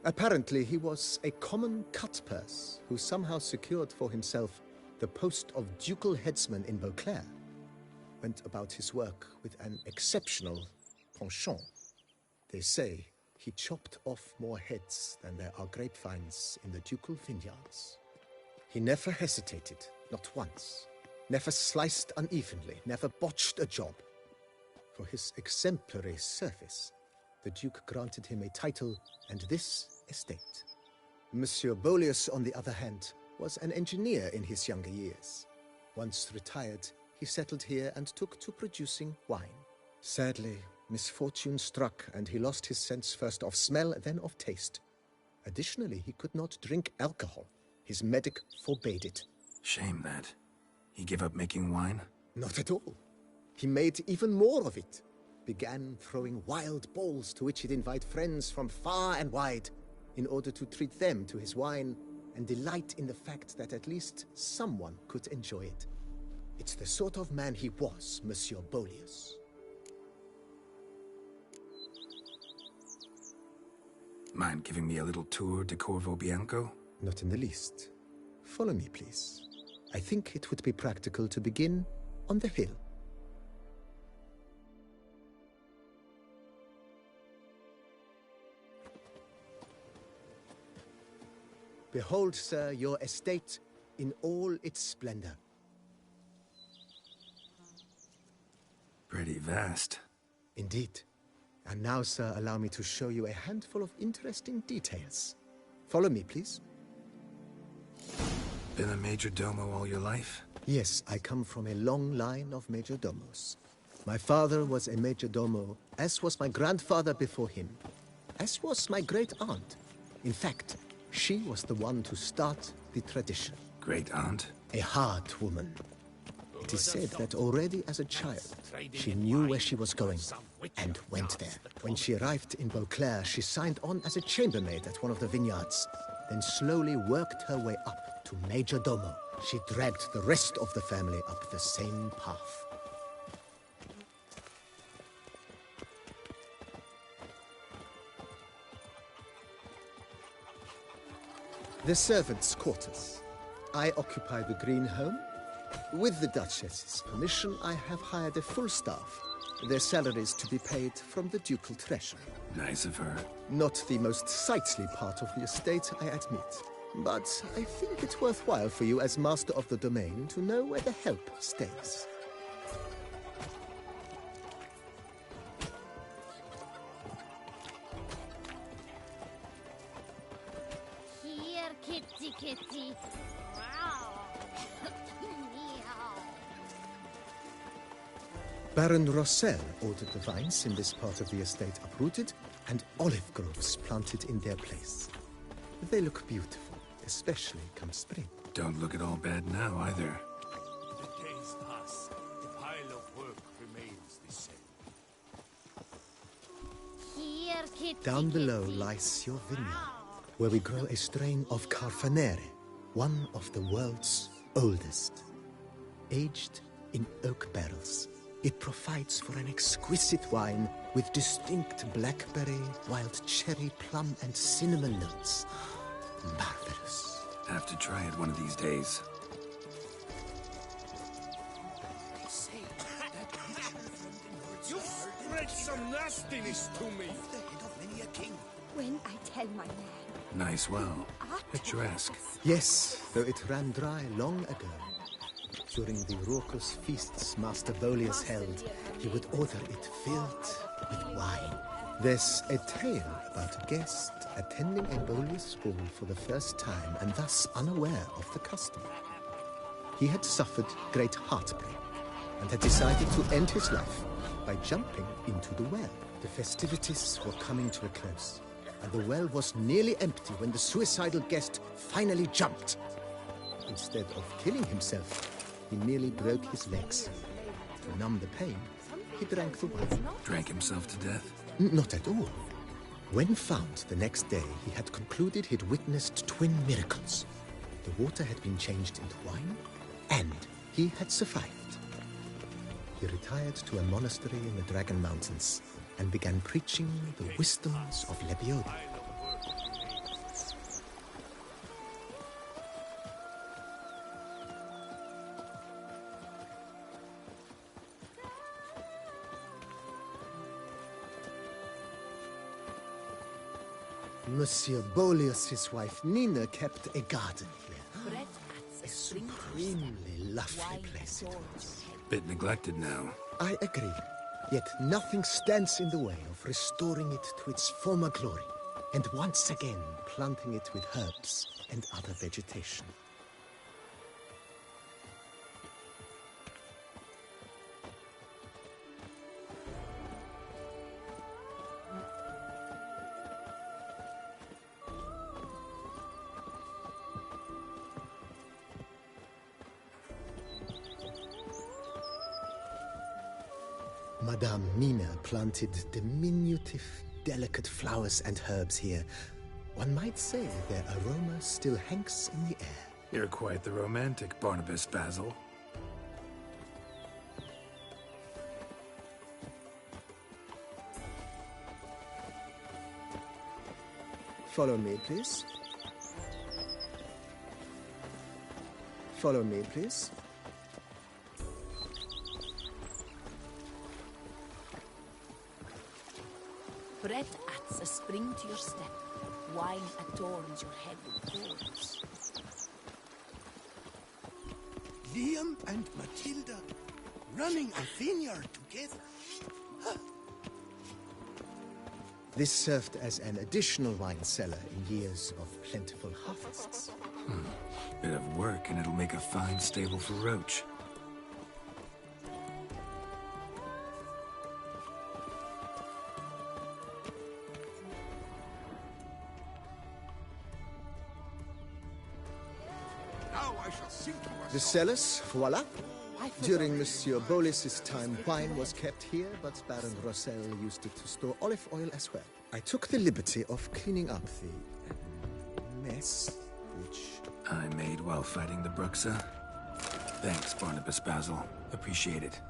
Apparently, he was a common cutpurse who somehow secured for himself the post of ducal headsman in Beauclair. Went about his work with an exceptional penchant. They say he chopped off more heads than there are grapevines in the ducal vineyards. He never hesitated, not once. Never sliced unevenly, never botched a job. For his exemplary service, the Duke granted him a title and this estate. Monsieur Bolius, on the other hand, was an engineer in his younger years. Once retired, he settled here and took to producing wine. Sadly, misfortune struck and he lost his sense first of smell, then of taste. Additionally, he could not drink alcohol. His medic forbade it. Shame that. He gave up making wine? Not at all. He made even more of it. Began throwing wild balls to which he'd invite friends from far and wide in order to treat them to his wine and delight in the fact that at least someone could enjoy it. It's the sort of man he was, Monsieur Bolius. Mind giving me a little tour de Corvo Bianco? Not in the least. Follow me, please. I think it would be practical to begin on the hill. Behold, sir, your estate in all its splendor. Pretty vast. Indeed. And now, sir, allow me to show you a handful of interesting details. Follow me, please. Been a major domo all your life? Yes, I come from a long line of major domos. My father was a major domo, as was my grandfather before him, as was my great-aunt. In fact, she was the one to start the tradition. Great-aunt? A hard woman. It is said that already as a child, she knew where she was going and went there. When she arrived in Beauclair, she signed on as a chambermaid at one of the vineyards, then slowly worked her way up to Major Domo. She dragged the rest of the family up the same path. The servants' quarters. I occupy the green home. With the Duchess's permission, I have hired a full staff. Their salaries to be paid from the ducal treasure. Nice of her. Not the most sightly part of the estate, I admit. But I think it's worthwhile for you as master of the domain to know where the help stays. Here, kitty, kitty. Wow. Baron Rossel ordered the vines in this part of the estate uprooted and olive groves planted in their place. They look beautiful, especially come spring. Don't look at all bad now, either. The days pass. The pile of work remains the same. Here, kitty, Down below lies your vineyard, where we grow a strain of Carfanere, one of the world's oldest, aged in oak barrels. It provides for an exquisite wine with distinct blackberry, wild cherry, plum, and cinnamon notes. Marvelous. Have to try it one of these days. You spread some nastiness to me. When I tell my man, Nice well. Picturesque. Yes, though it ran dry long ago. During the raucous feasts Master Bolius held, he would order it filled with wine. There's a tale about a guest attending a Bolius ball for the first time and thus unaware of the custom. He had suffered great heartbreak and had decided to end his life by jumping into the well. The festivities were coming to a close, and the well was nearly empty when the suicidal guest finally jumped. Instead of killing himself, he nearly broke his legs. To numb the pain, he drank the wine. Drank himself to death? Not at all. When found the next day, he had concluded he'd witnessed twin miracles. The water had been changed into wine, and he had survived. He retired to a monastery in the Dragon Mountains and began preaching the wisdoms of Lebioda. Monsieur Bolius' wife Nina kept a garden here. A supremely lovely place it was. Bit neglected now. I agree. Yet nothing stands in the way of restoring it to its former glory, and once again planting it with herbs and other vegetation. Madame Mina planted diminutive, delicate flowers and herbs here. One might say their aroma still hangs in the air. You're quite the romantic, Barnabas Basil. Follow me, please. Follow me, please. Bread adds a spring to your step. Wine adorns your head with thorns. Liam and Matilda running a vineyard together. This served as an additional wine cellar in years of plentiful harvests. Bit of work and it'll make a fine stable for Roach. The cellars, voila. During Monsieur Bolis's time, wine was kept here, but Baron Rossel used it to store olive oil as well. I took the liberty of cleaning up the mess, which I made while fighting the Bruxa. Thanks, Barnabas Basil. Appreciate it.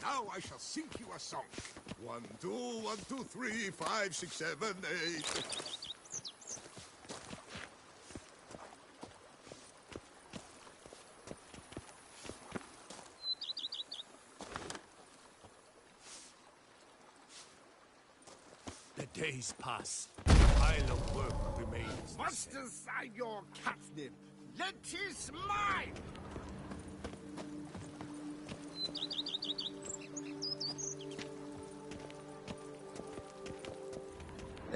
Now I shall sing you a song. 1, 2, 1, 2, 3, 5, 6, 7, 8. The days pass. A pile of work remains. Must aside your catnip. Let is mine.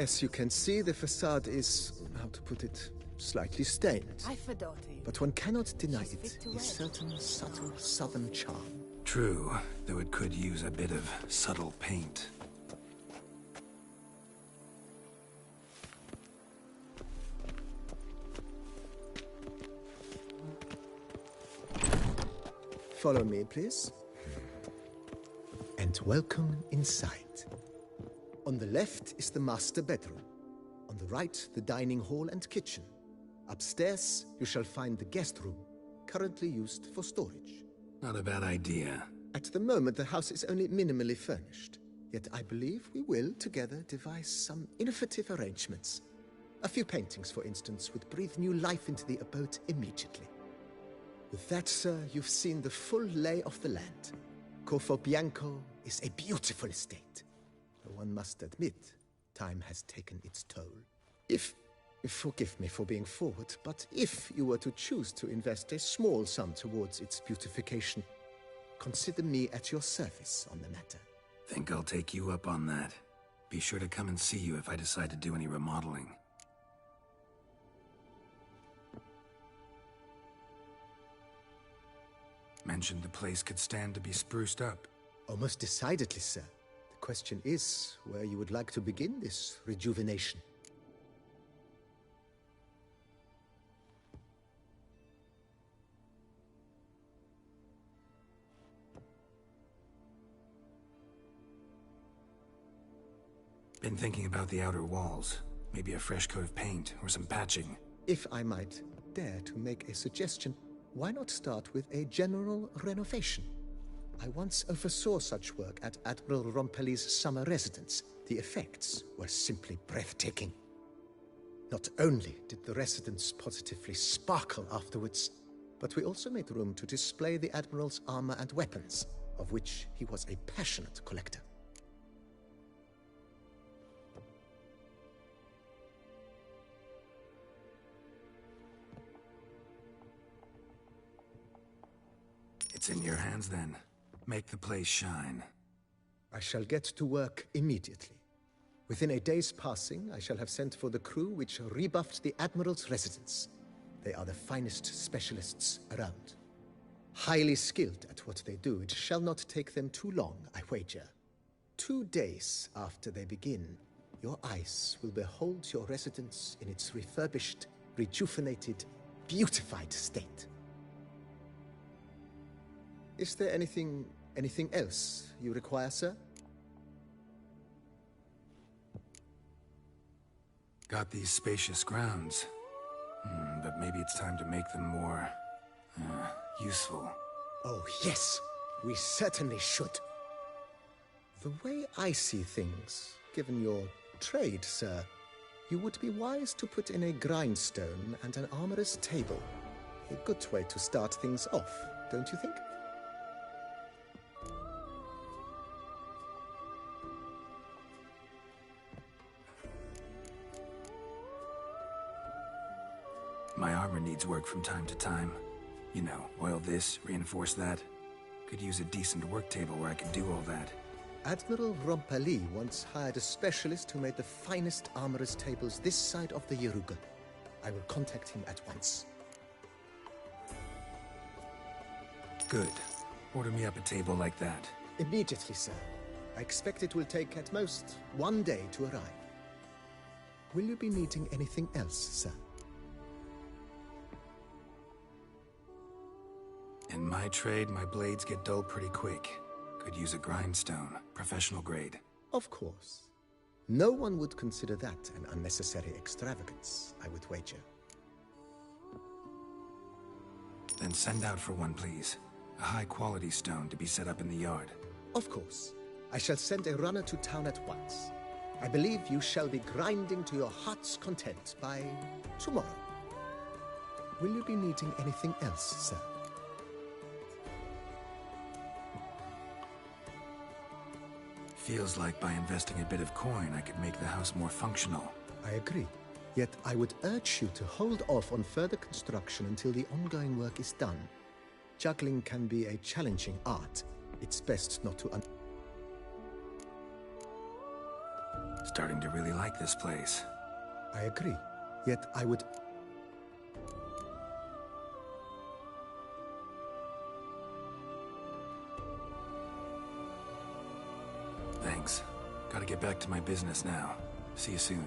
as you can see, the facade is, how to put it, slightly stained. Aphrodite. But one cannot deny it a certain subtle southern charm. True, though it could use a bit of subtle paint. Follow me, please. And welcome inside. On the left is the master bedroom. On the right, the dining hall and kitchen. Upstairs, you shall find the guest room, currently used for storage. Not a bad idea. At the moment, the house is only minimally furnished. Yet I believe we will, together, devise some innovative arrangements. A few paintings, for instance, would breathe new life into the abode immediately. With that, sir, you've seen the full lay of the land. Corfo Bianco is a beautiful estate. Though one must admit, time has taken its toll. Forgive me for being forward, but if you were to choose to invest a small sum towards its beautification, consider me at your service on the matter. Think I'll take you up on that. Be sure to come and see you if I decide to do any remodeling. Mentioned the place could stand to be spruced up. Oh, most decidedly, sir. The question is where you would like to begin this rejuvenation. Been thinking about the outer walls. Maybe a fresh coat of paint or some patching. If I might dare to make a suggestion, why not start with a general renovation? I once oversaw such work at Admiral Rompelli's summer residence. The effects were simply breathtaking. Not only did the residence positively sparkle afterwards, but we also made room to display the Admiral's armor and weapons, of which he was a passionate collector. It's in your hands then. Make the place shine. I shall get to work immediately. Within a day's passing, I shall have sent for the crew which rebuffed the Admiral's residence. They are the finest specialists around. Highly skilled at what they do, it shall not take them too long, I wager. 2 days after they begin, your eyes will behold your residence in its refurbished, rejuvenated, beautified state. Is there anything else you require, sir? Got these spacious grounds. But maybe it's time to make them more... useful. Oh, yes. We certainly should. The way I see things, given your trade, sir, you would be wise to put in a grindstone and an armorer's table. A good way to start things off, don't you think? My armor needs work from time to time. You know, oil this, reinforce that. Could use a decent work table where I could do all that. Admiral Rompelli once hired a specialist who made the finest armorer's tables this side of the Yaruga. I will contact him at once. Good. Order me up a table like that. Immediately, sir. I expect it will take at most 1 day to arrive. Will you be needing anything else, sir? In my trade, my blades get dull pretty quick. Could use a grindstone, professional grade. Of course. No one would consider that an unnecessary extravagance, I would wager. Then send out for one, please. A high-quality stone to be set up in the yard. Of course. I shall send a runner to town at once. I believe you shall be grinding to your heart's content by tomorrow. Will you be needing anything else, sir? Feels like by investing a bit of coin, I could make the house more functional. I agree. Yet I would urge you to hold off on further construction until the ongoing work is done. Juggling can be a challenging art. It's best not to Starting to really like this place. I agree. Yet I would... Thanks. Gotta get back to my business now. See you soon.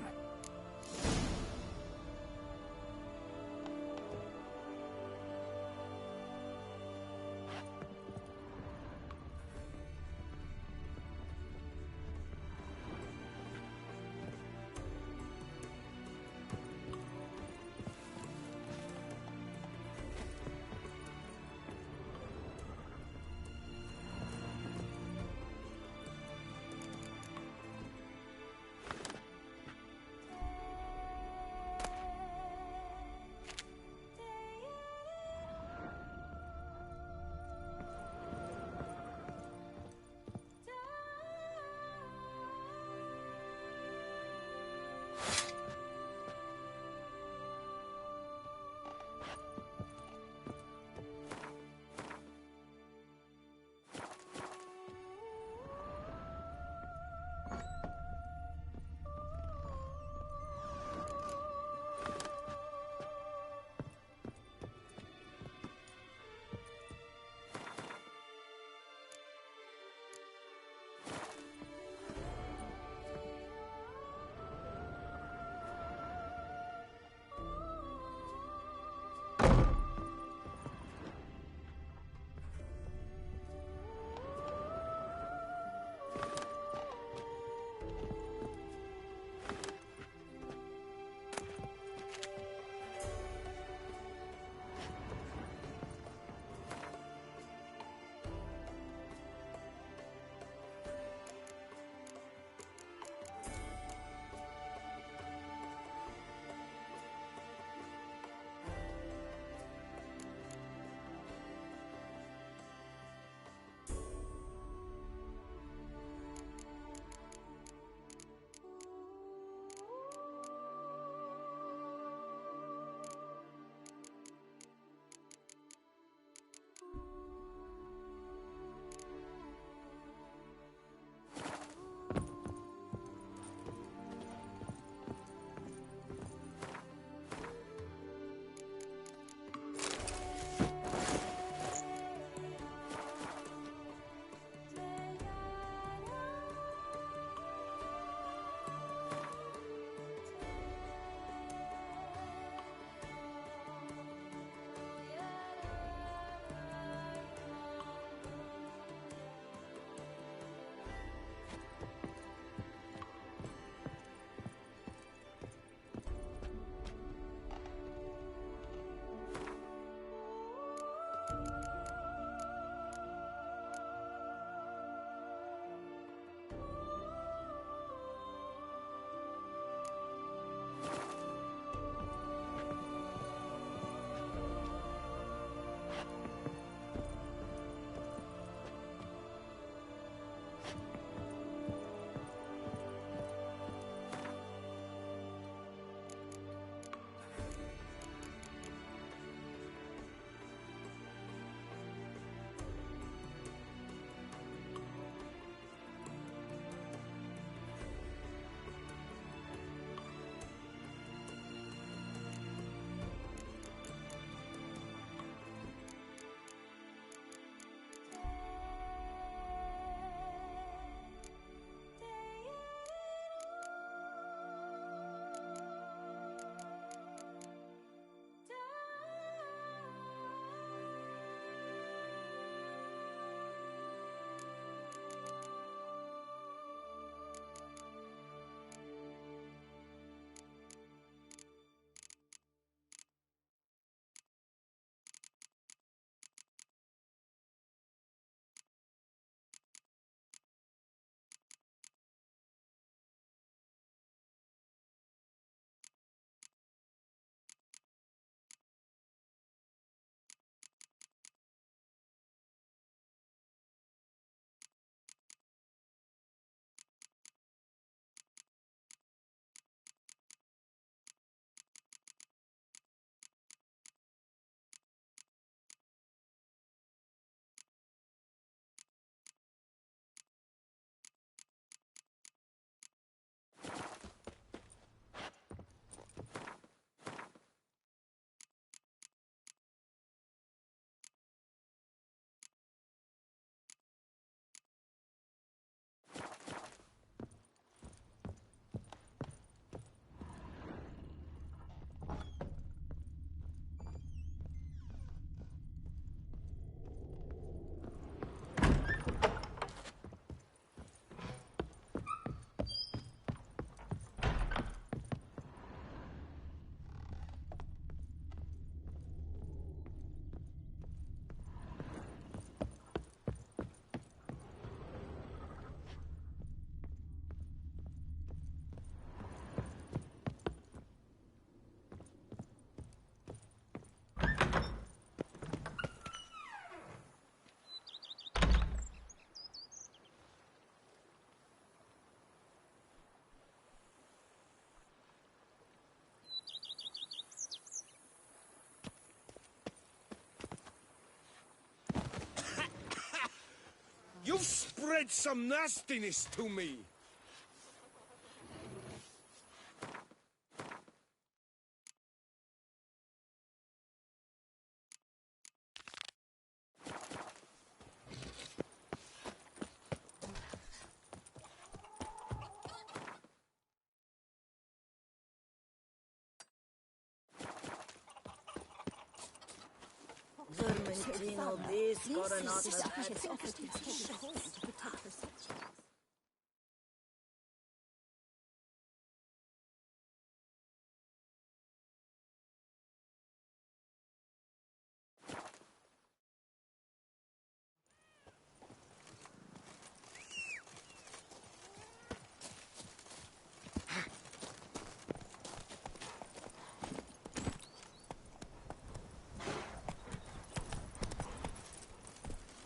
spread some nastiness to me.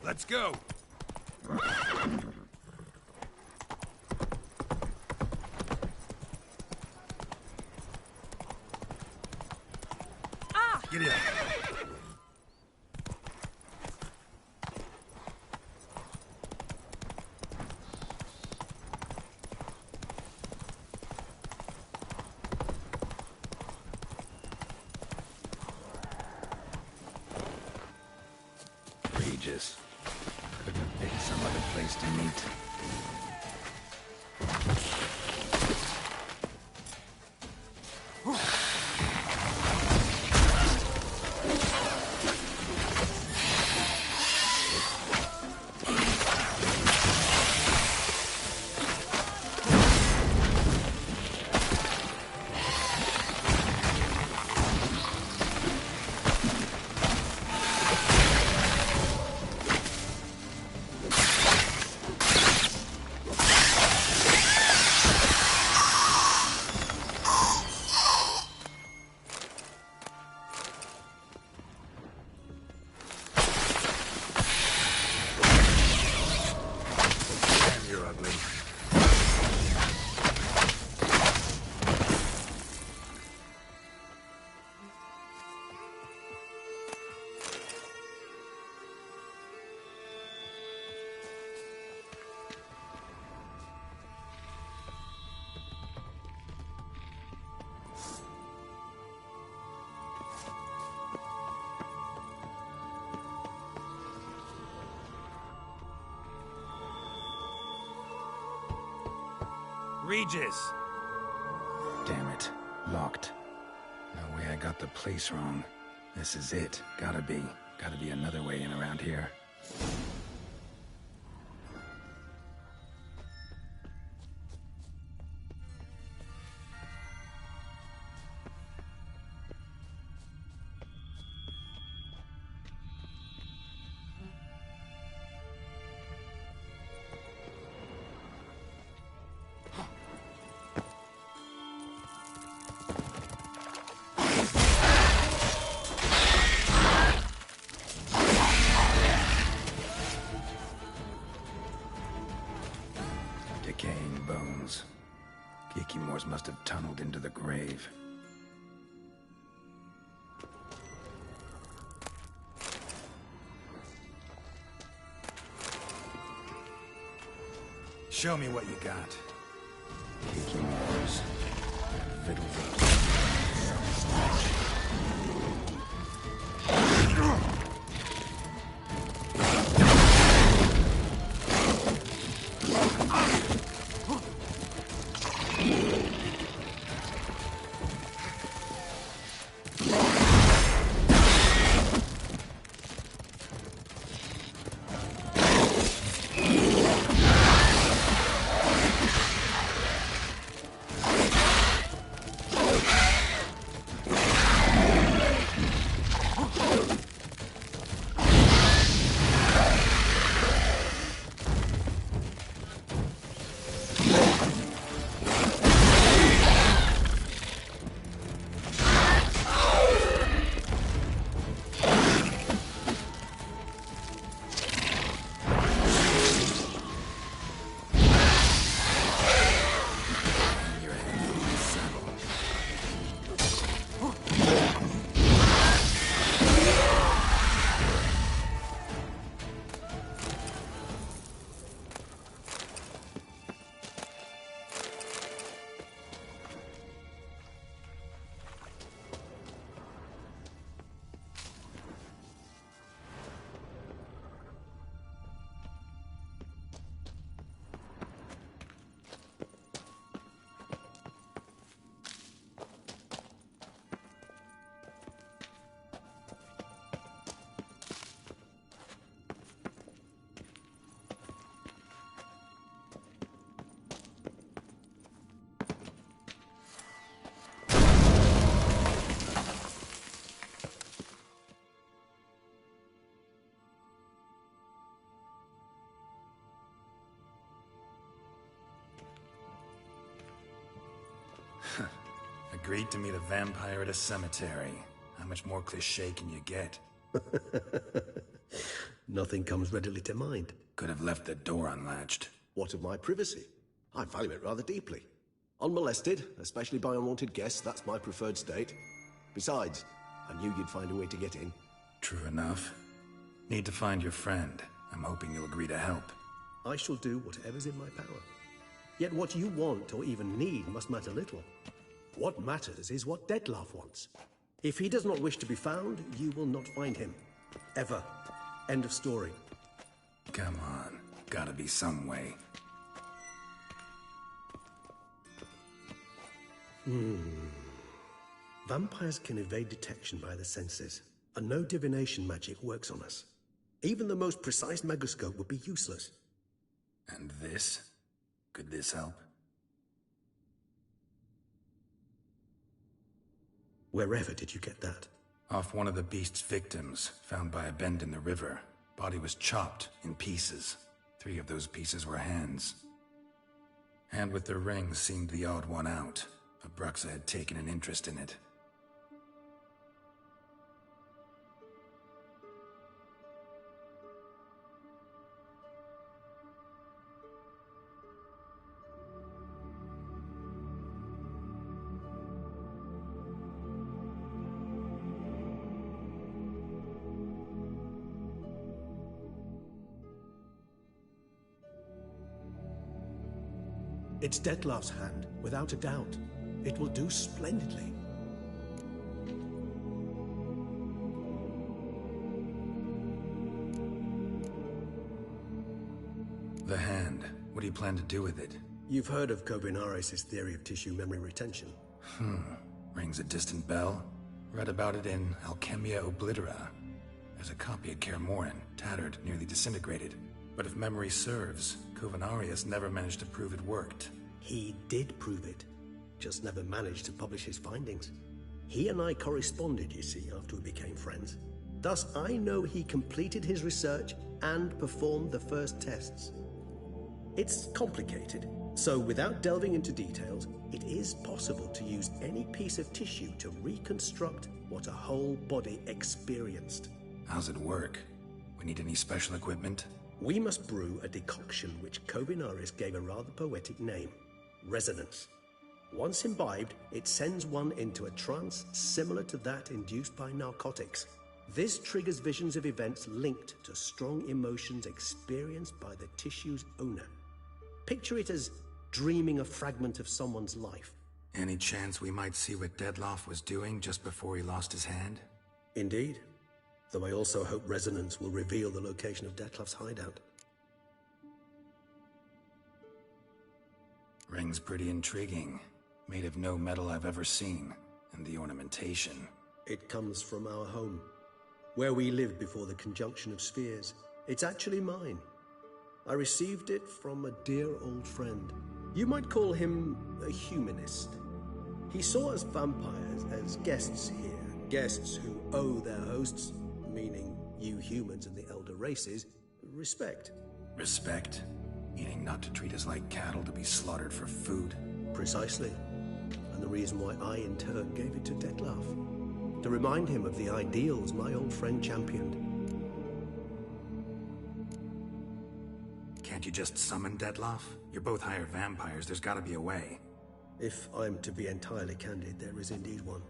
Let's go. Get in. Regis. Could have picked some other place to meet. Regis! Damn it. Locked. No way I got the place wrong. This is it. Gotta be. Gotta be another way in around here. Decaying bones. Kikimors must have tunneled into the grave. Show me what you got. Kikimors. Fiddles. Agreed to meet a vampire at a cemetery. How much more cliché can you get? Nothing comes readily to mind. Could have left the door unlatched. What of my privacy? I value it rather deeply. Unmolested, especially by unwanted guests, that's my preferred state. Besides, I knew you'd find a way to get in. True enough. Need to find your friend. I'm hoping you'll agree to help. I shall do whatever's in my power. Yet what you want or even need must matter little. What matters is what Dettlaff wants. If he does not wish to be found, you will not find him. Ever. End of story. Come on. Gotta be some way. Vampires can evade detection by the senses, and no divination magic works on us. Even the most precise megascope would be useless. And this? Could this help? Wherever did you get that? Off one of the beast's victims, found by a bend in the river. Body was chopped in pieces. 3 of those pieces were hands. Hand with the ring seemed the odd one out. Abruxa had taken an interest in it. It's Dettlaff's hand, without a doubt. It will do splendidly. The hand. What do you plan to do with it? You've heard of Kovinaris' theory of tissue memory retention. Rings a distant bell. Read about it in Alchemia Oblitera. There's a copy at Kaer Morhen, tattered, nearly disintegrated. But if memory serves, Kovinaris never managed to prove it worked. He did prove it, just never managed to publish his findings. He and I corresponded, you see, after we became friends. Thus, I know he completed his research and performed the first tests. It's complicated, so without delving into details, it is possible to use any piece of tissue to reconstruct what a whole body experienced. How's it work? We need any special equipment? We must brew a decoction which Kovinaris gave a rather poetic name. Resonance. Once imbibed, it sends one into a trance similar to that induced by narcotics. This triggers visions of events linked to strong emotions experienced by the tissue's owner. Picture it as dreaming a fragment of someone's life. Any chance we might see what Dettlaff was doing just before he lost his hand? Indeed. Though I also hope resonance will reveal the location of Dettlaff's hideout. Ring's pretty intriguing. Made of no metal I've ever seen. And the ornamentation. It comes from our home, where we lived before the conjunction of spheres. It's actually mine. I received it from a dear old friend. You might call him a humanist. He saw us vampires as guests here. Guests who owe their hosts, meaning you humans and the elder races, respect. Respect? Meaning not to treat us like cattle to be slaughtered for food? Precisely. And the reason why I, in turn, gave it to Dettlaff. To remind him of the ideals my old friend championed. Can't you just summon Dettlaff? You're both hired vampires, there's gotta be a way. If I'm to be entirely candid, there is indeed one.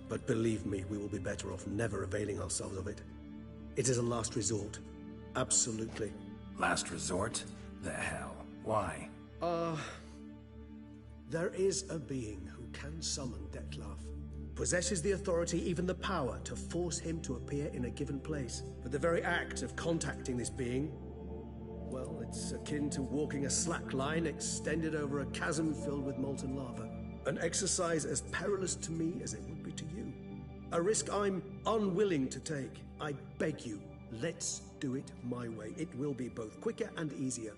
But believe me, we will be better off never availing ourselves of it. It is a last resort. Absolutely. Last resort? The hell? Why? There is a being who can summon Dettlaff. Possesses the authority, even the power, to force him to appear in a given place. But the very act of contacting this being, well, it's akin to walking a slack line extended over a chasm filled with molten lava. An exercise as perilous to me as it would be to you. A risk I'm unwilling to take. I beg you, let's do it my way. It will be both quicker and easier.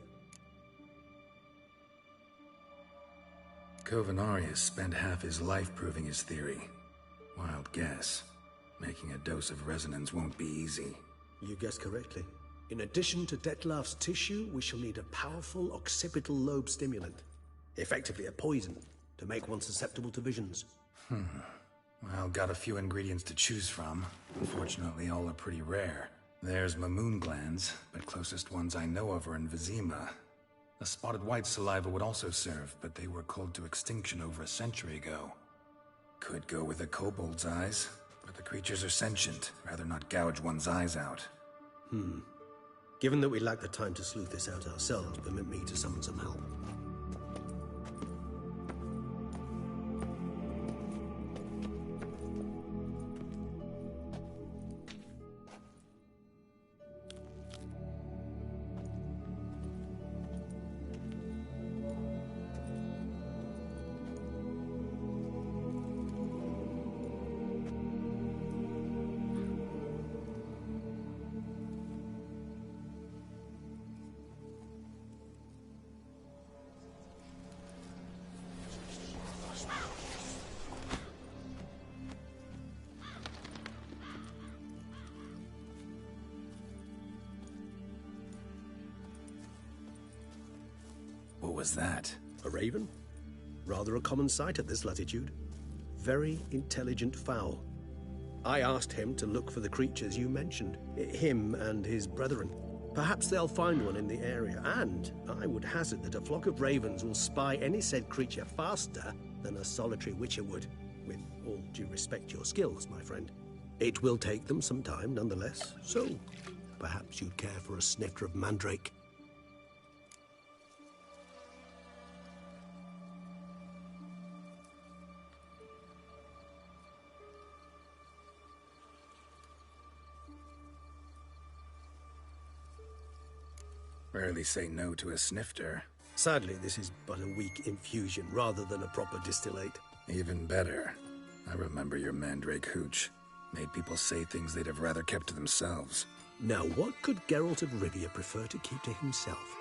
Kovinaris spent half his life proving his theory. Wild guess. Making a dose of resonance won't be easy. You guessed correctly. In addition to Dettlaff's tissue, we shall need a powerful occipital lobe stimulant. Effectively a poison, to make one susceptible to visions. Well, got a few ingredients to choose from. Unfortunately, all are pretty rare. There's Mamoon glands, but closest ones I know of are in Vizima. A spotted white saliva would also serve, but they were culled to extinction over a century ago. Could go with a kobold's eyes, but the creatures are sentient. Rather not gouge one's eyes out. Given that we lack the time to sleuth this out ourselves, permit me to summon some help. What was that? A raven? Rather a common sight at this latitude. Very intelligent fowl. I asked him to look for the creatures you mentioned, him and his brethren. Perhaps they'll find one in the area, and I would hazard that a flock of ravens will spy any said creature faster than a solitary witcher would. With all due respect to your skills, my friend. It will take them some time, nonetheless, so perhaps you'd care for a snifter of mandrake. Rarely say no to a snifter. Sadly, this is but a weak infusion rather than a proper distillate. Even better. I remember your mandrake hooch. Made people say things they'd have rather kept to themselves. Now, what could Geralt of Rivia prefer to keep to himself?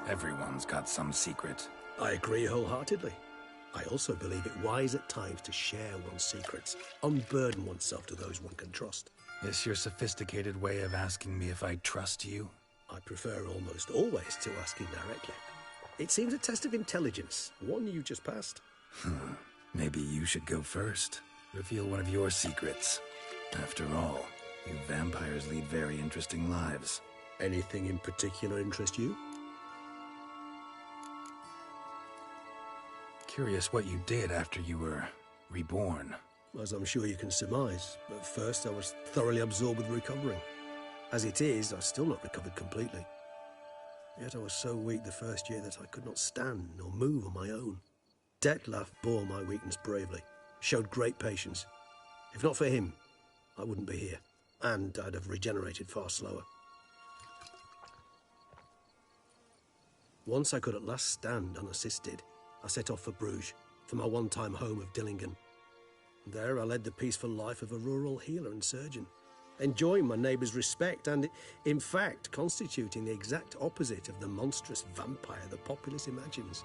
Everyone's got some secret. I agree wholeheartedly. I also believe it wise at times to share one's secrets, unburden oneself to those one can trust. This your sophisticated way of asking me if I trust you? I prefer almost always to ask you directly. It seems a test of intelligence, one you just passed. Maybe you should go first. Reveal one of your secrets. After all, you vampires lead very interesting lives. Anything in particular interest you? Curious what you did after you were reborn. As I'm sure you can surmise, at first I was thoroughly absorbed with recovering. As it is, I've still not recovered completely. Yet I was so weak the first year that I could not stand nor move on my own. Detlef bore my weakness bravely, showed great patience. If not for him, I wouldn't be here, and I'd have regenerated far slower. Once I could at last stand unassisted, I set off for Bruges, for my one-time home of Dillingen. There I led the peaceful life of a rural healer and surgeon, enjoying my neighbours' respect and, in fact, constituting the exact opposite of the monstrous vampire the populace imagines.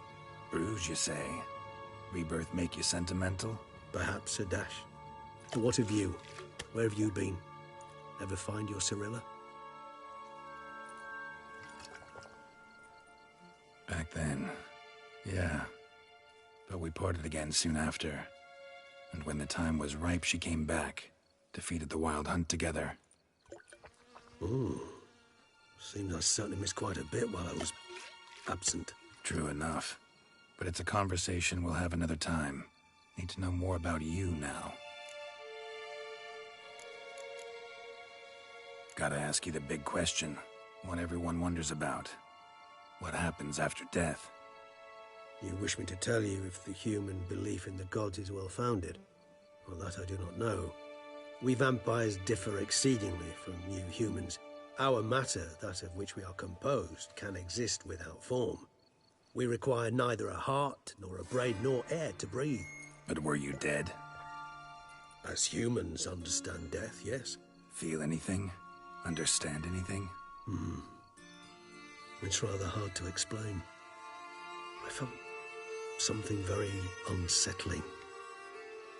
Bruges, you say? Rebirth make you sentimental? Perhaps a dash. But what of you? Where have you been? Ever find your Cyrilla? Back then, yeah. But we parted again soon after. And when the time was ripe, she came back. Defeated the Wild Hunt together. Ooh. Seems I certainly missed quite a bit while I was absent. True enough. But it's a conversation we'll have another time. Need to know more about you now. Gotta ask you the big question. One everyone wonders about. What happens after death? You wish me to tell you if the human belief in the gods is well-founded? Well, that I do not know. We vampires differ exceedingly from you humans. Our matter, that of which we are composed, can exist without form. We require neither a heart, nor a brain, nor air to breathe. But were you dead? As humans understand death, yes. Feel anything? Understand anything? It's rather hard to explain. I felt something very unsettling.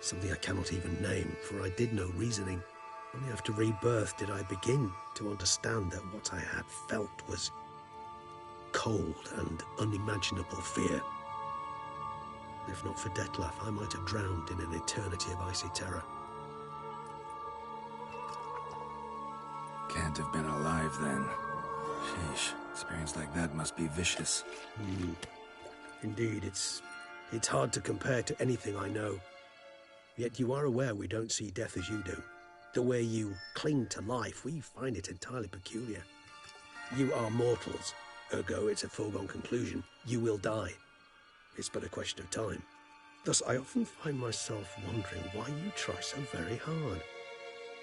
Something I cannot even name, for I did no reasoning. Only after rebirth did I begin to understand that what I had felt was cold and unimaginable fear. If not for Detlef, I might have drowned in an eternity of icy terror. Can't have been alive then. Sheesh, experience like that must be vicious. Indeed, it's hard to compare to anything I know. Yet you are aware we don't see death as you do. The way you cling to life, we find it entirely peculiar. You are mortals, ergo it's a foregone conclusion. You will die. It's but a question of time. Thus, I often find myself wondering why you try so very hard.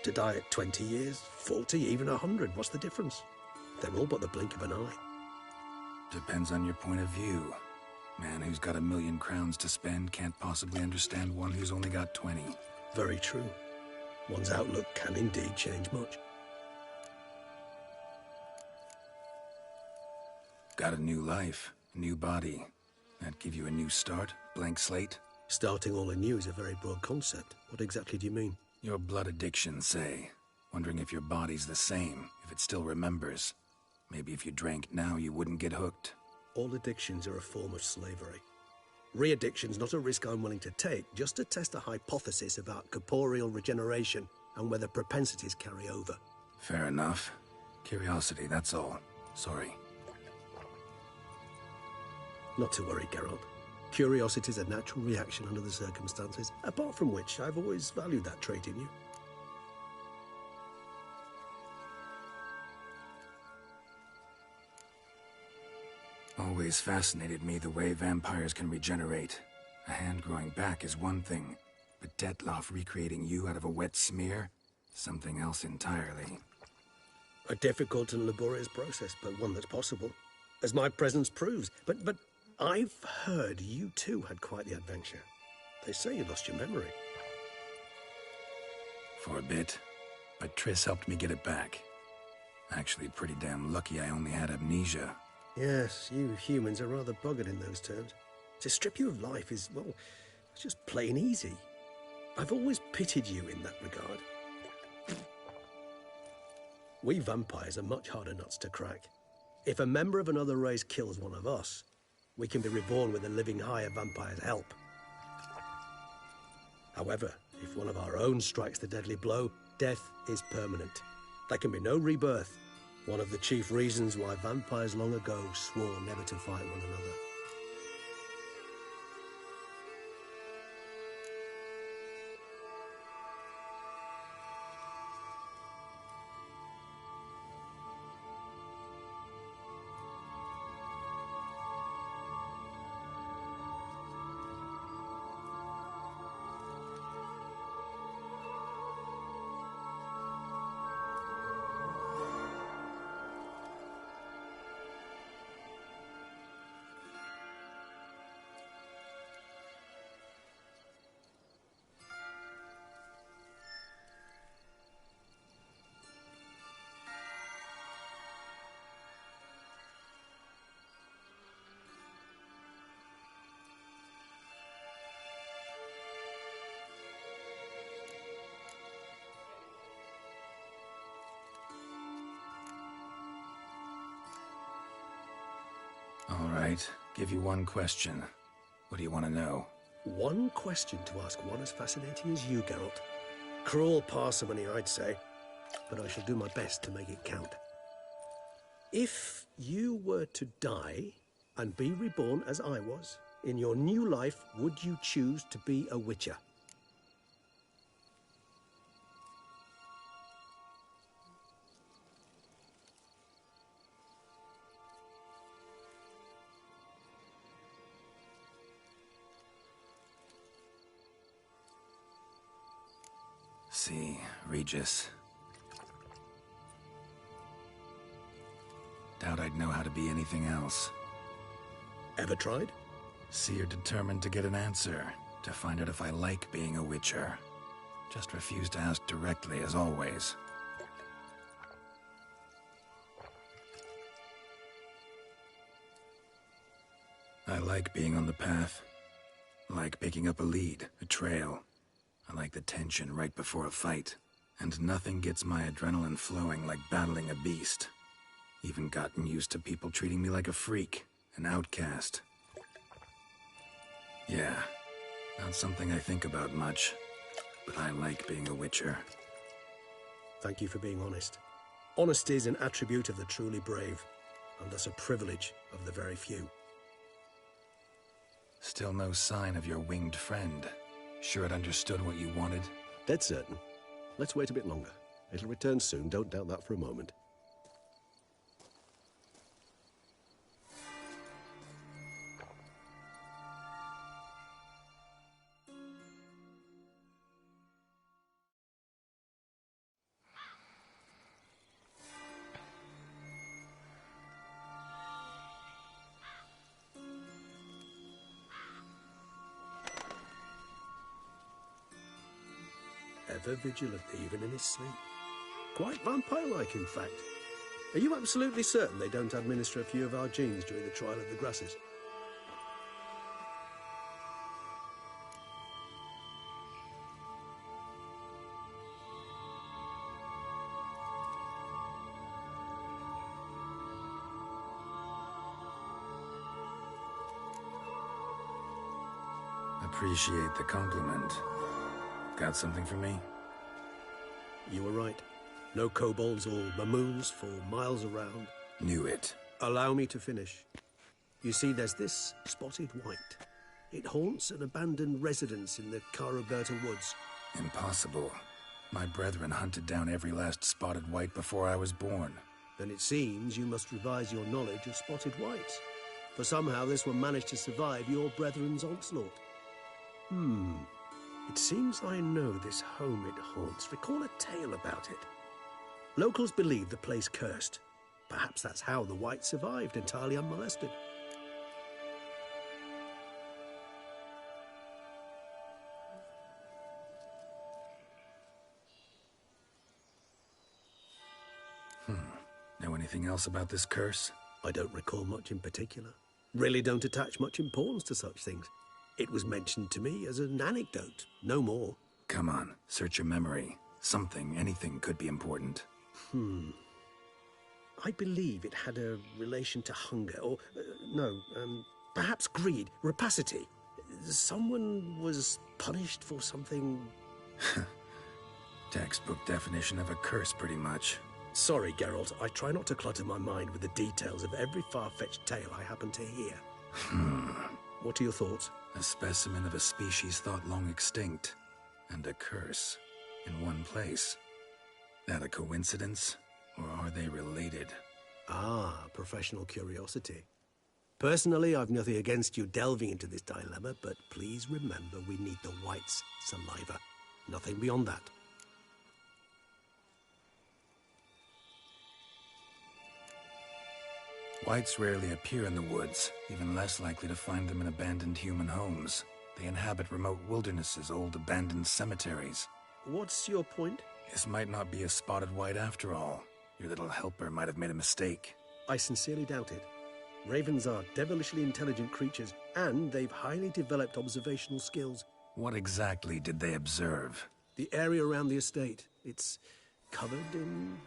To die at 20 years, 40, even 100, what's the difference? They're all but the blink of an eye. Depends on your point of view. Man who's got 1,000,000 crowns to spend can't possibly understand one who's only got 20. Very true. One's outlook can indeed change much. Got a new life, new body. That give you a new start? Blank slate? Starting all anew is a very broad concept. What exactly do you mean? Your blood addiction, say. Wondering if your body's the same, if it still remembers. Maybe if you drank now, you wouldn't get hooked. All addictions are a form of slavery. Re-addiction's not a risk I'm willing to take, just to test a hypothesis about corporeal regeneration and whether propensities carry over. Fair enough. Curiosity, that's all. Sorry. Not to worry, Geralt. Curiosity is a natural reaction under the circumstances, apart from which I've always valued that trait in you. Always fascinated me the way vampires can regenerate. A hand growing back is one thing, but Detlef recreating you out of a wet smear? Something else entirely. A difficult and laborious process, but one that's possible, as my presence proves. But I've heard you too had quite the adventure. They say you lost your memory. For a bit, but Triss helped me get it back. Actually, pretty damn lucky I only had amnesia. Yes, you humans are rather buggered in those terms. To strip you of life is, well, it's just plain easy. I've always pitied you in that regard. We vampires are much harder nuts to crack. If a member of another race kills one of us, we can be reborn with a living higher vampire's help. However, if one of our own strikes the deadly blow, death is permanent. There can be no rebirth. One of the chief reasons why vampires long ago swore never to fight one another. All right, give you one question. What do you want to know? One question to ask one as fascinating as you, Geralt. Cruel parsimony, I'd say, but I shall do my best to make it count. If you were to die and be reborn as I was, in your new life, would you choose to be a witcher? See, Regis. Doubt I'd know how to be anything else. Ever tried? See, you're determined to get an answer, to find out if I like being a witcher. Just refuse to ask directly, as always. I like being on the path. I like picking up a lead, a trail. I like the tension right before a fight. And nothing gets my adrenaline flowing like battling a beast. Even gotten used to people treating me like a freak, an outcast. Yeah, not something I think about much, but I like being a witcher. Thank you for being honest. Honesty is an attribute of the truly brave, and thus a privilege of the very few. Still no sign of your winged friend. Sure it understood what you wanted? Dead certain. Let's wait a bit longer. It'll return soon, don't doubt that for a moment. Ever vigilant, even in his sleep. Quite vampire-like, in fact. Are you absolutely certain they don't administer a few of our genes during the trial of the grasses? Appreciate the compliment. Got something for me? You were right. No kobolds or mamoons for miles around. Knew it. Allow me to finish. You see, there's this spotted white. It haunts an abandoned residence in the Caraberta woods. Impossible. My brethren hunted down every last spotted white before I was born. Then it seems you must revise your knowledge of spotted whites. For somehow this one managed to survive your brethren's onslaught. It seems I know this home it haunts. Recall a tale about it. Locals believe the place cursed. Perhaps that's how the white survived entirely unmolested. Know anything else about this curse? I don't recall much in particular. Really don't attach much importance to such things. It was mentioned to me as an anecdote, no more. Come on, search your memory. Something, anything could be important. I believe it had a relation to hunger, or, perhaps greed, rapacity. Someone was punished for something... Textbook definition of a curse, pretty much. Sorry, Geralt, I try not to clutter my mind with the details of every far-fetched tale I happen to hear. What are your thoughts? A specimen of a species thought long extinct, and a curse in one place. That a coincidence, or are they related? Ah, professional curiosity. Personally, I've nothing against you delving into this dilemma, but please remember we need the white's saliva. Nothing beyond that. Whites rarely appear in the woods, even less likely to find them in abandoned human homes. They inhabit remote wildernesses, old abandoned cemeteries. What's your point? This might not be a spotted white after all. Your little helper might have made a mistake. I sincerely doubt it. Ravens are devilishly intelligent creatures, and they've highly developed observational skills. What exactly did they observe? The area around the estate. It's covered in...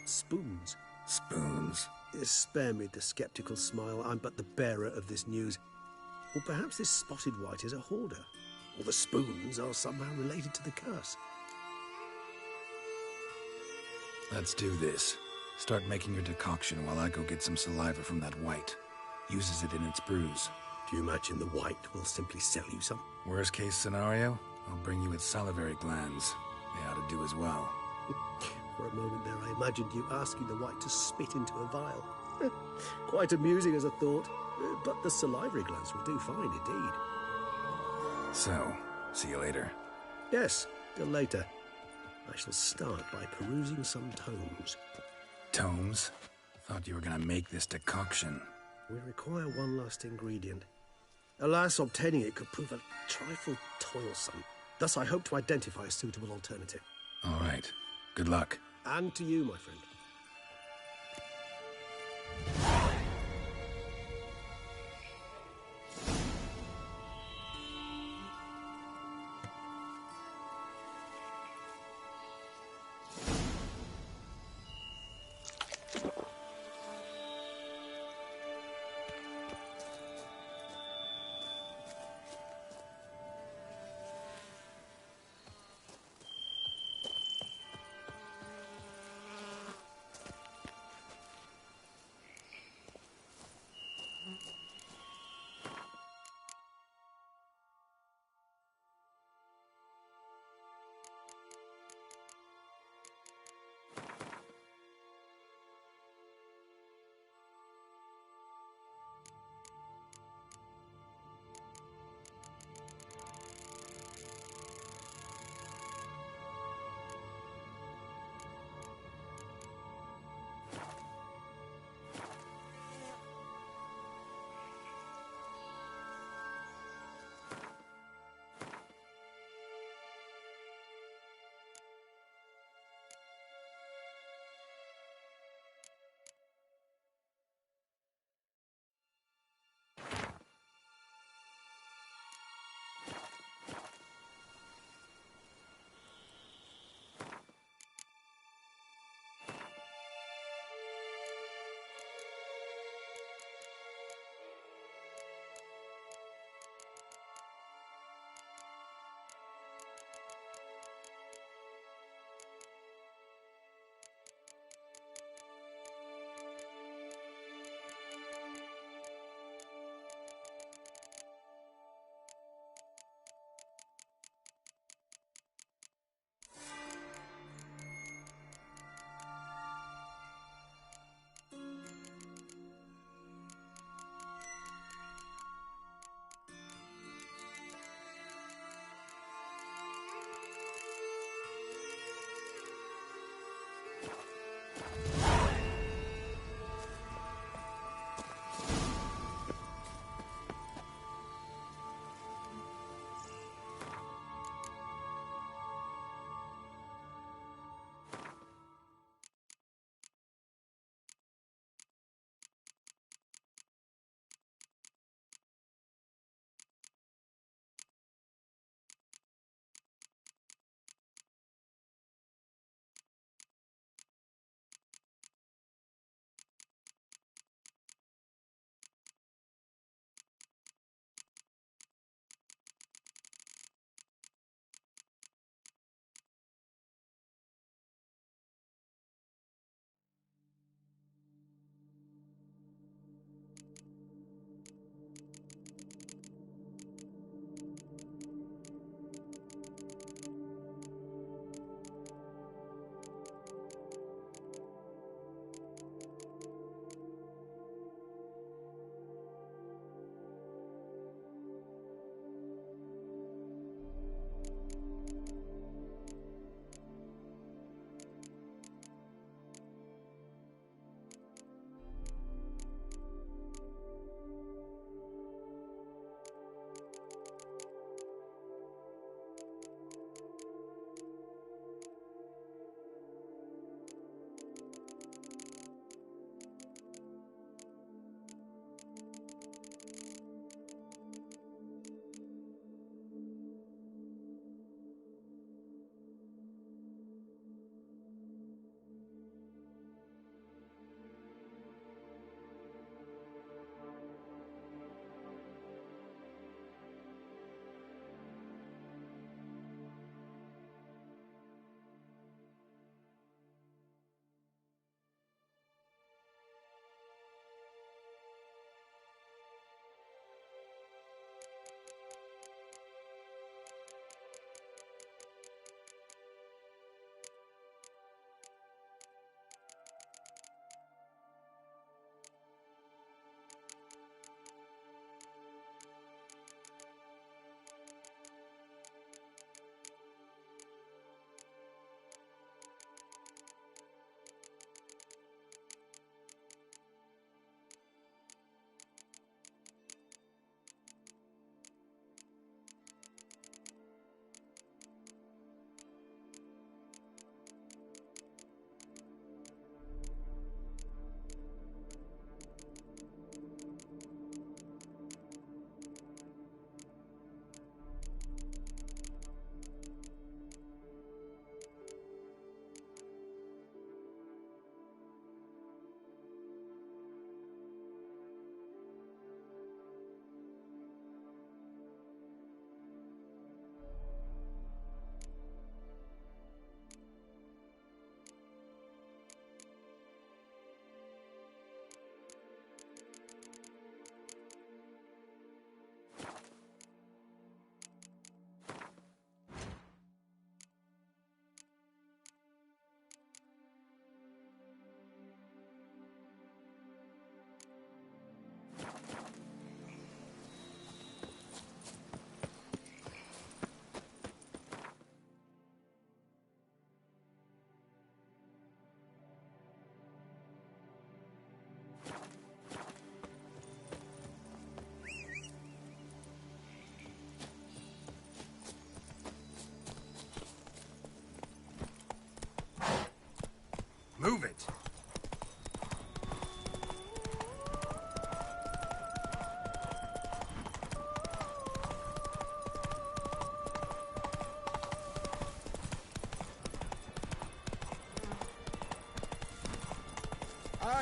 spoons. Spoons? Spare me the skeptical smile. I'm but the bearer of this news. Or perhaps this spotted white is a hoarder. Or the spoons are somehow related to the curse. Let's do this. Start making your decoction while I go get some saliva from that white. Uses it in its brews. Do you imagine the white will simply sell you some? Worst case scenario, I'll bring you its salivary glands. They ought to do as well. For a moment there, I imagined you asking the white to spit into a vial. Quite amusing as a thought, but the salivary glands will do fine indeed. So, see you later. Yes, till later. I shall start by perusing some tomes. Tomes? Thought you were gonna make this decoction. We require one last ingredient. Alas, obtaining it could prove a trifle toilsome. Thus, I hope to identify a suitable alternative. All right. Good luck. And to you, my friend.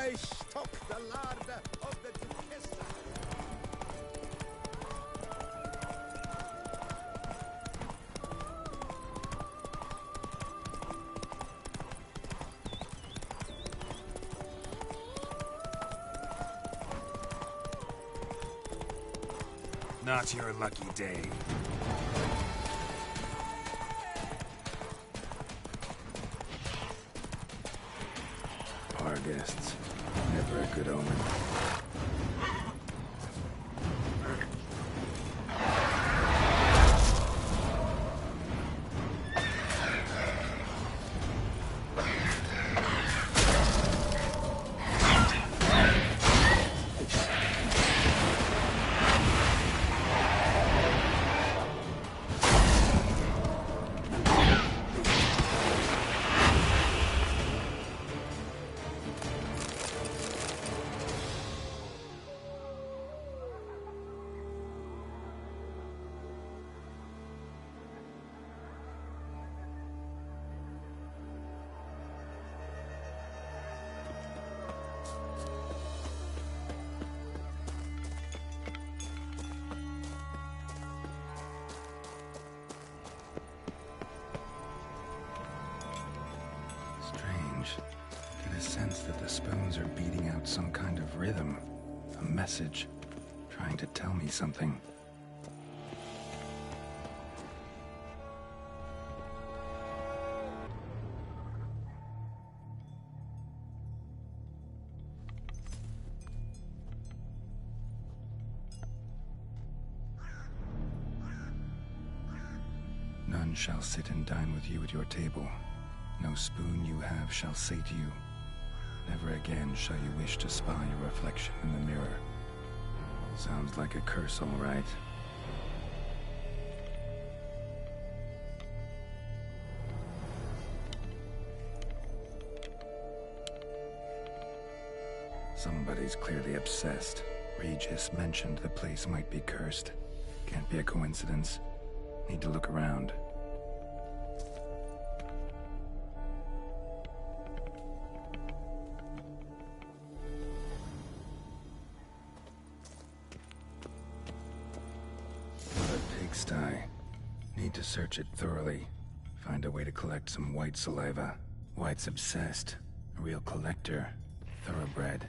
I stock the larder of the Duchessa. Not your lucky day. Our guests. Never a good omen. Get a sense that the spoons are beating out some kind of rhythm, a message, trying to tell me something. None shall sit and dine with you at your table. No spoon you have shall say to you, never again shall you wish to spy your reflection in the mirror. Sounds like a curse, all right. Somebody's clearly obsessed. Regis mentioned the place might be cursed. Can't be a coincidence. Need to look around. Need to search it thoroughly. Find a way to collect some white saliva. White's obsessed. A real collector. Thoroughbred.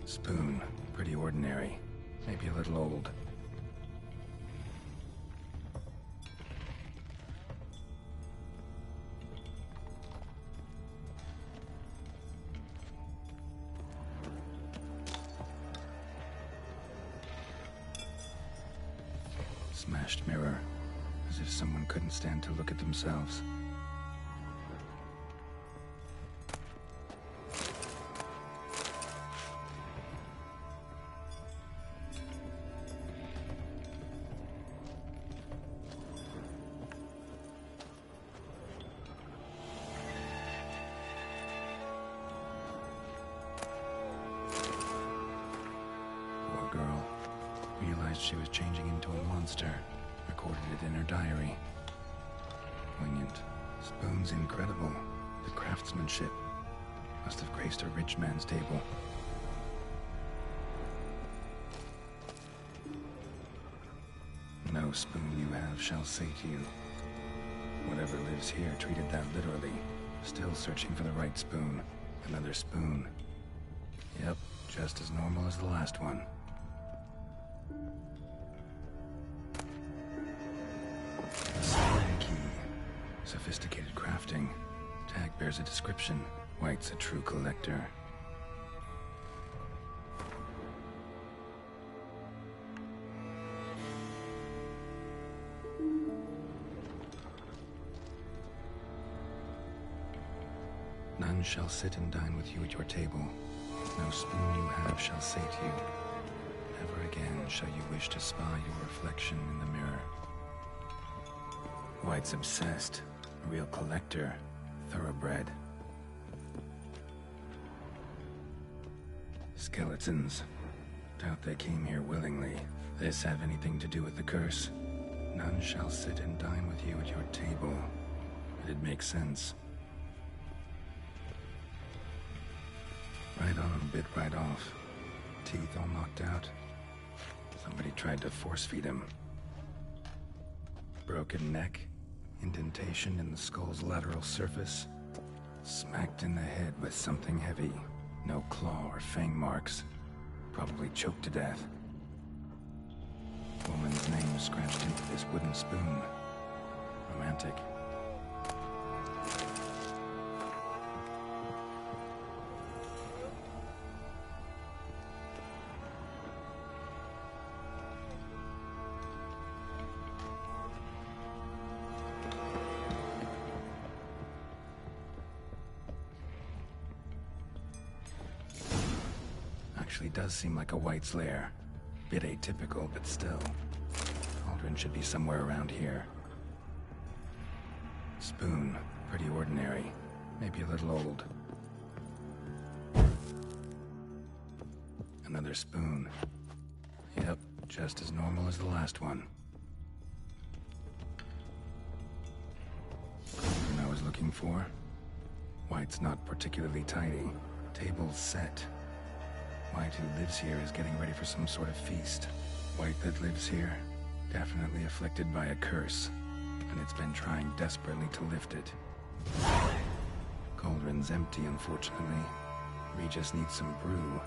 Spoon. Pretty ordinary. Maybe a little old. Smashed mirror, as if someone couldn't stand to look at themselves. Poor girl. Realized she was changing into a monster. Recorded it in her diary. Poignant. Spoon's incredible. The craftsmanship. Must have graced a rich man's table. No spoon you have shall say to you. Whatever lives here treated that literally. Still searching for the right spoon. Another spoon. Yep, just as normal as the last one. Key. Sophisticated crafting. Tag bears a description. White's a true collector. None shall sit and dine with you at your table. No spoon you have shall say to you, never again shall you wish to spy your reflection in the mirror. White's obsessed, a real collector, thoroughbred. Skeletons. Doubt they came here willingly. This have anything to do with the curse? None shall sit and dine with you at your table. It'd make sense. bite on him, bit right off. Teeth all knocked out. Somebody tried to force feed him. Broken neck, indentation in the skull's lateral surface. Smacked in the head with something heavy. No claw or fang marks. Probably choked to death. Woman's name scratched into this wooden spoon. Romantic. Actually does seem like a White's lair. Bit atypical, but still. Cauldron should be somewhere around here. Spoon. Pretty ordinary. Maybe a little old. Another spoon. Yep, just as normal as the last one. Cauldron I was looking for. White's not particularly tidy. Table's set. White, who lives here, is getting ready for some sort of feast. White that lives here, definitely afflicted by a curse, and it's been trying desperately to lift it. Cauldron's empty, unfortunately. Regis needs some brew.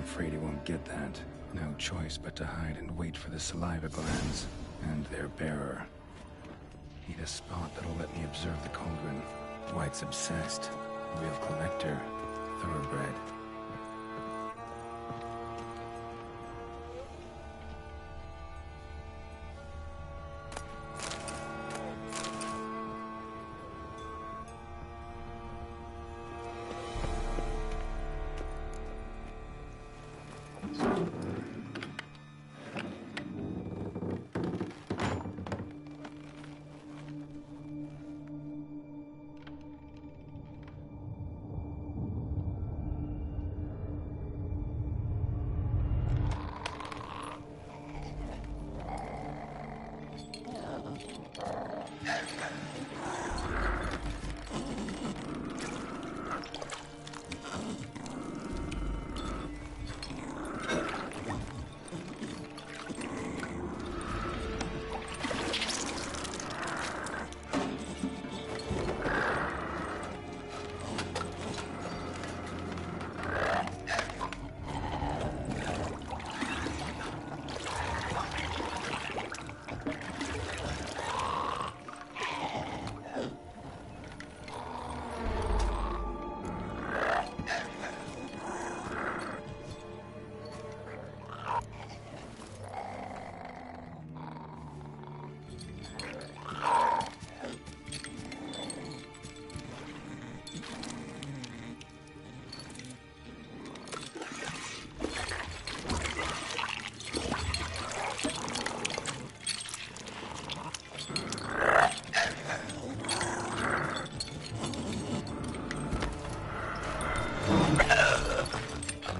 Afraid he won't get that. No choice but to hide and wait for the saliva glands, and their bearer. Need a spot that'll let me observe the cauldron. White's obsessed. Real collector. Thoroughbred.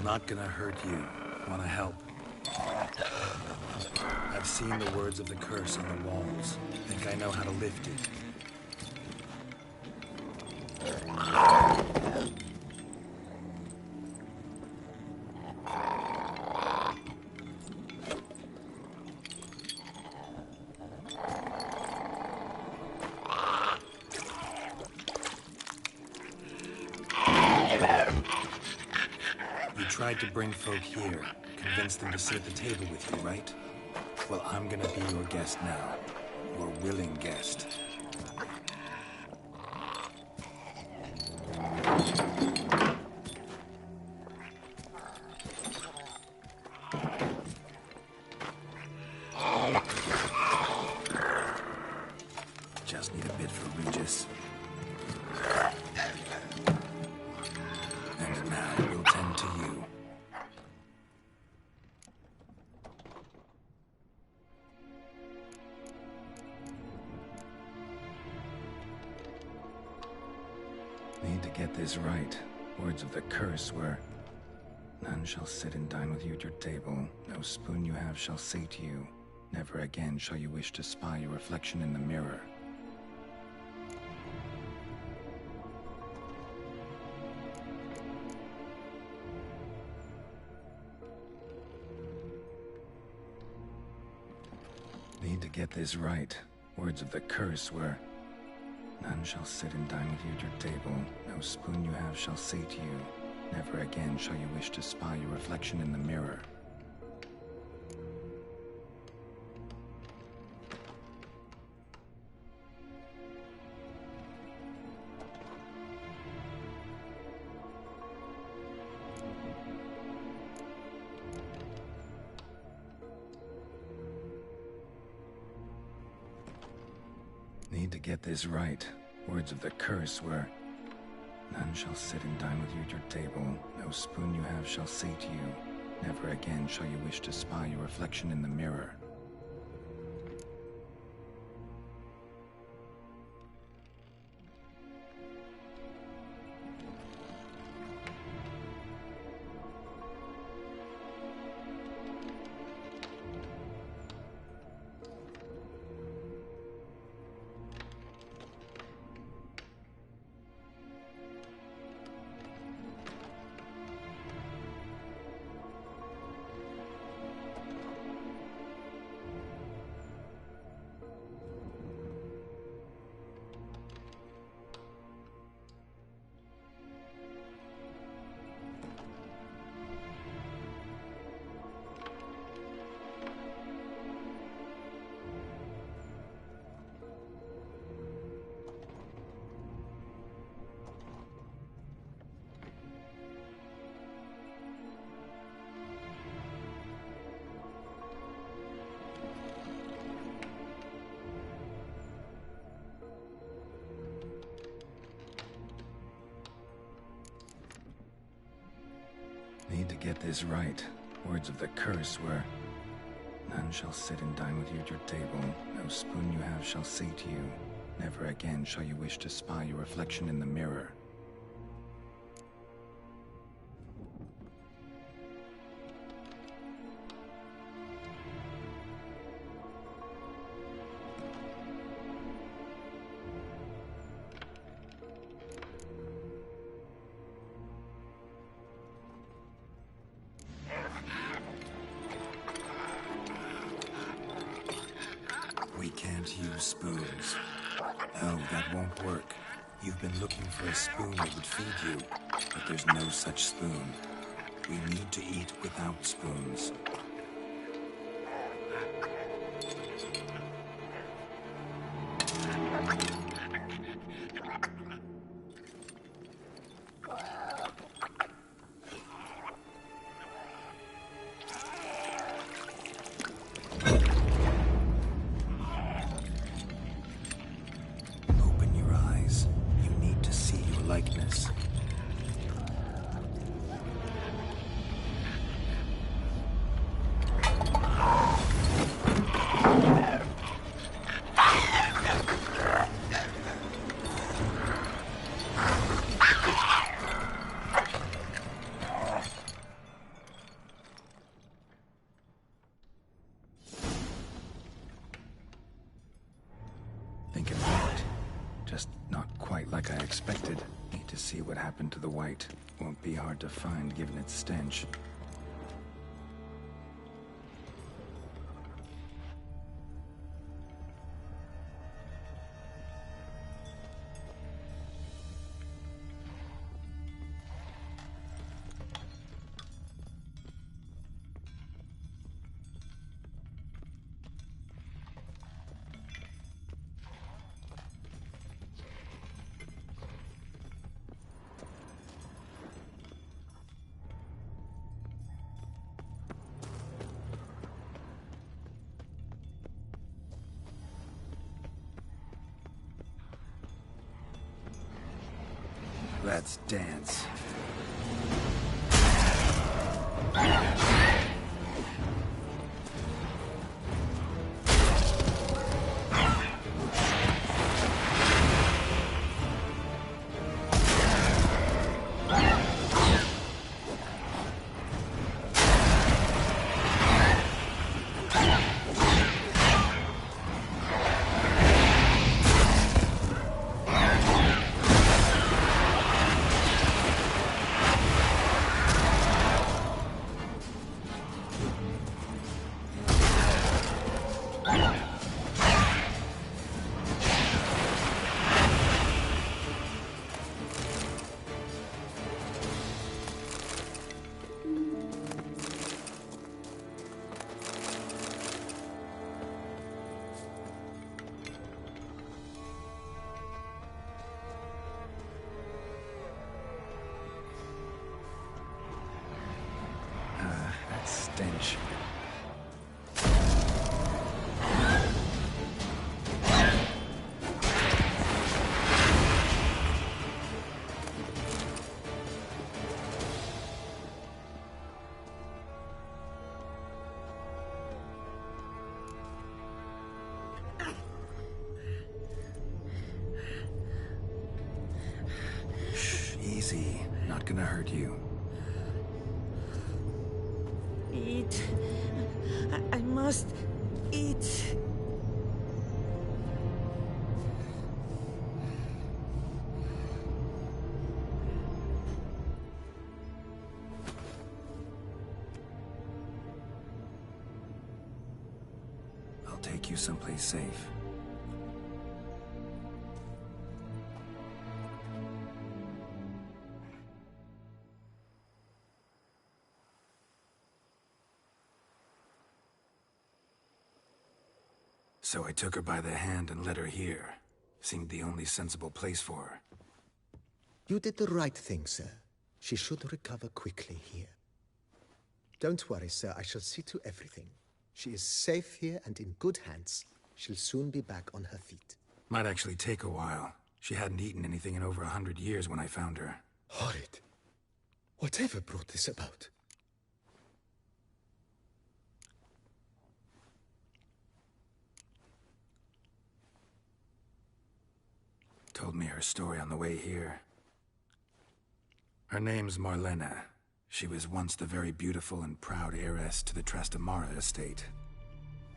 Not gonna hurt you. Wanna help? I've seen the words of the curse on the walls. Think I know how to lift it. Tried to bring folk here, convince them to sit at the table with you, right? Well, I'm gonna be your guest now. Your willing guest. Just need a bit for Regis. And now we'll tend to you. Need to get this right. Words of the curse were, none shall sit and dine with you at your table. No spoon you have shall say to you, never again shall you wish to spy your reflection in the mirror. Need to get this right. Words of the curse were, none shall sit and dine with you at your table. No spoon you have shall sate you. Never again shall you wish to spy your reflection in the mirror. Need to get this right. Words of the curse were, none shall sit and dine with you at your table. No spoon you have shall sate you. Never again shall you wish to spy your reflection in the mirror. Need to get this right. Words of the curse were, none shall sit and dine with you at your table. No spoon you have shall sate you. Never again shall you wish to spy your reflection in the mirror. We can't use spoons. No, that won't work. You've been looking for a spoon that would feed you, but there's no such spoon. We need to eat without spoons. Likeness. Thinking about it. Just not quite like I expected. Need to see what happened to the white. Won't be hard to find given its stench. Let's dance. stench. Shh, easy. Not gonna hurt you. Eat. I must eat. I'll take you someplace safe. So I took her by the hand and led her here. Seemed the only sensible place for her. You did the right thing, sir. She should recover quickly here. Don't worry, sir. I shall see to everything. She is safe here and in good hands. She'll soon be back on her feet. Might actually take a while. She hadn't eaten anything in over 100 years when I found her. Horrid. Whatever brought this about? Told me her story on the way here. Her name's Marlena. She was once the very beautiful and proud heiress to the Trastamara estate.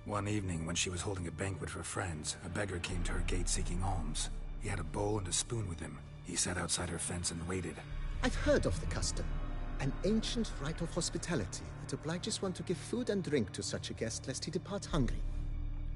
One evening, when she was holding a banquet for friends, a beggar came to her gate seeking alms. He had a bowl and a spoon with him. He sat outside her fence and waited. I've heard of the custom. An ancient rite of hospitality that obliges one to give food and drink to such a guest lest he depart hungry.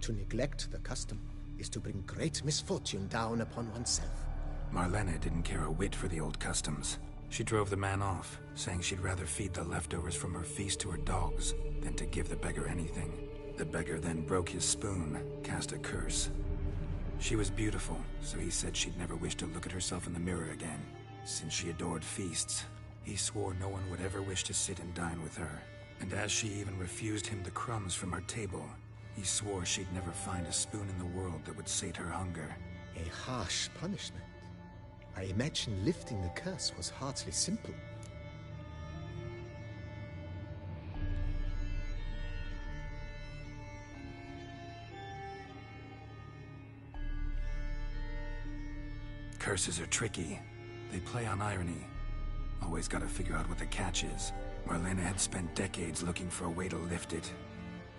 To neglect the custom is to bring great misfortune down upon oneself. Marlena didn't care a whit for the old customs. She drove the man off, saying she'd rather feed the leftovers from her feast to her dogs than to give the beggar anything. The beggar then broke his spoon, cast a curse. She was beautiful, so he said she'd never wish to look at herself in the mirror again. Since she adored feasts, he swore no one would ever wish to sit and dine with her. And as she even refused him the crumbs from her table, he swore she'd never find a spoon in the world that would sate her hunger. A harsh punishment. I imagine lifting the curse was hardly simple. Curses are tricky. They play on irony. Always gotta figure out what the catch is. Marlena had spent decades looking for a way to lift it.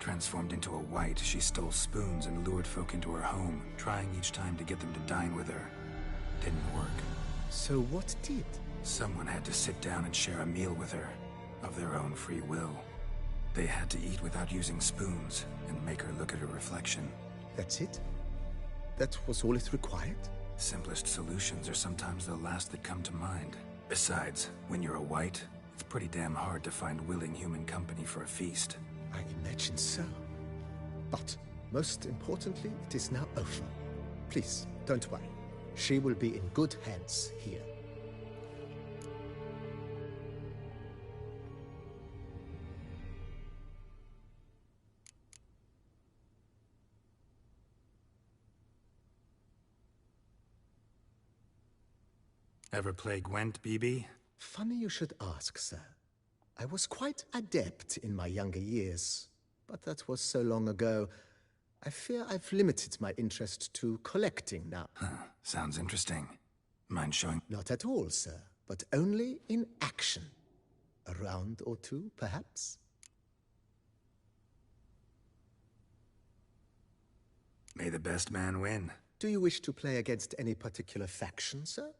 Transformed into a wight, she stole spoons and lured folk into her home, trying each time to get them to dine with her. Didn't work. So what did? Someone had to sit down and share a meal with her, of their own free will. They had to eat without using spoons, and make her look at her reflection. That's it? That was all it required? Simplest solutions are sometimes the last that come to mind. Besides, when you're a wight, it's pretty damn hard to find willing human company for a feast. I imagine so. But, most importantly, it is now over. Please, don't worry. She will be in good hands here. Ever play Gwent, BB? Funny you should ask, sir. I was quite adept in my younger years, but that was so long ago. I fear I've limited my interest to collecting now. Sounds interesting. Mind showing? Not at all, sir, but only in action. A round or two, perhaps? May the best man win. Do you wish to play against any particular faction, sir?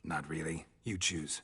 Not really. You choose.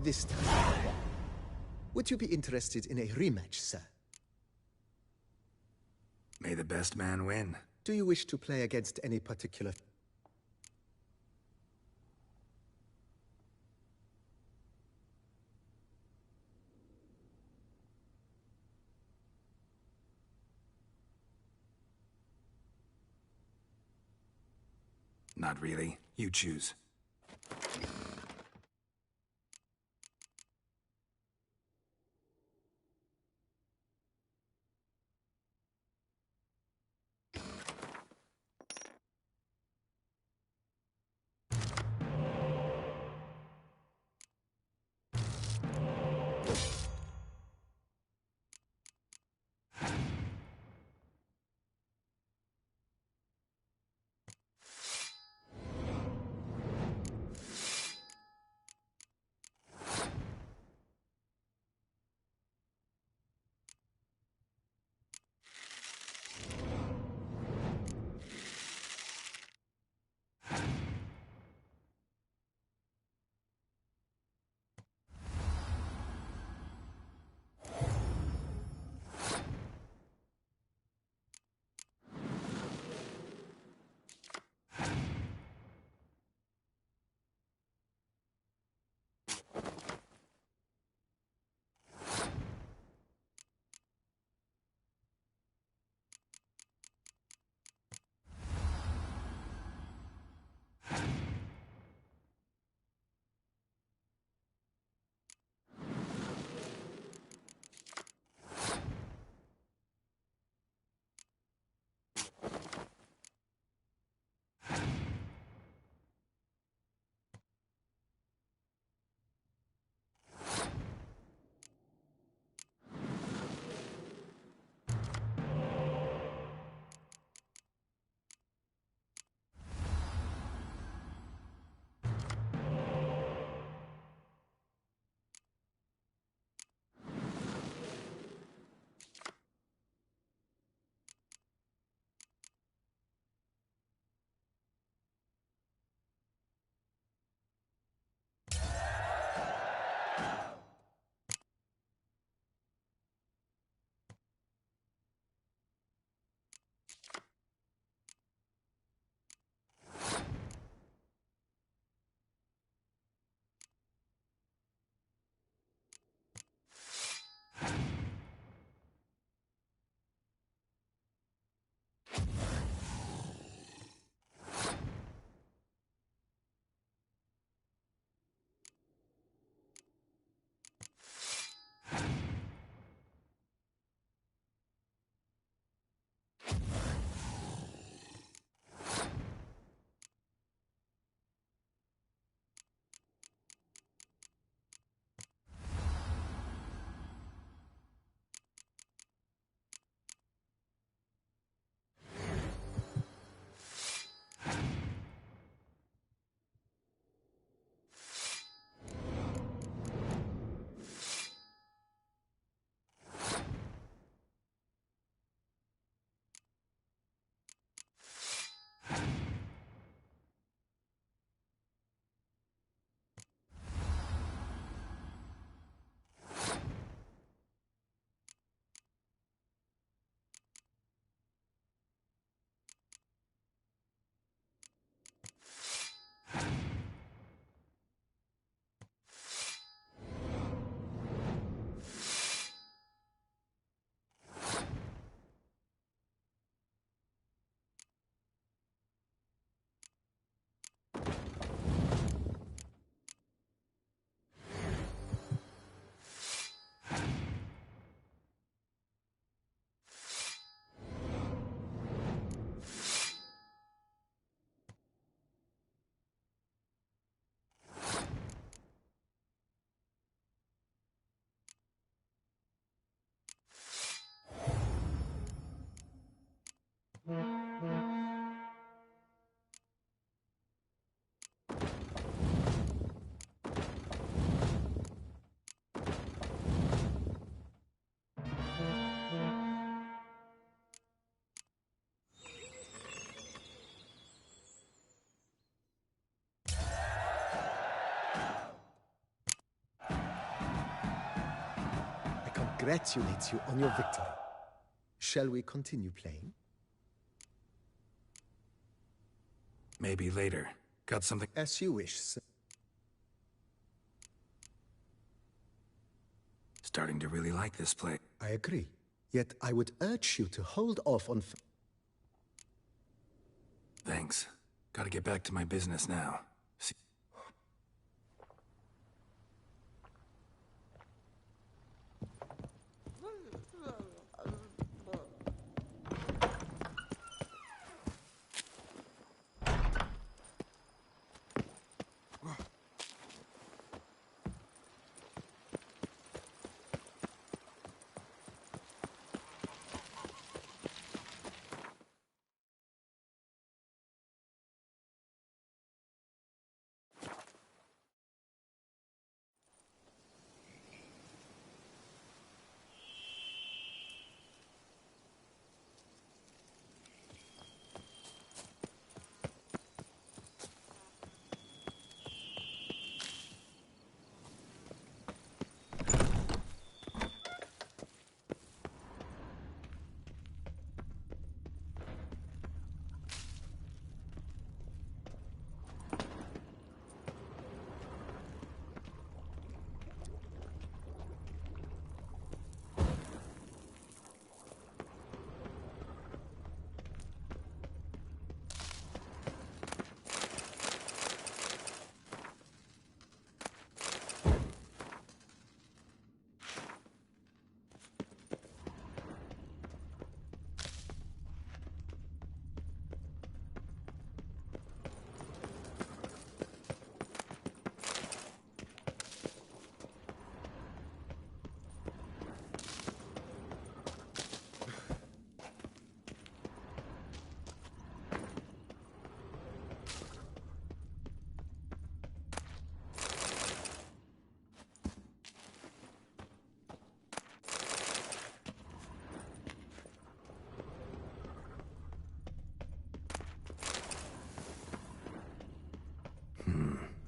This time, would you be interested in a rematch, sir? May the best man win. Do you wish to play against any particular... Not really. You choose. congratulate you on your victory. Shall we continue playing? Maybe later. Got something? As you wish, sir. Starting to really like this place. I agree. Yet I would urge you to hold off on... Thanks. Gotta get back to my business now. See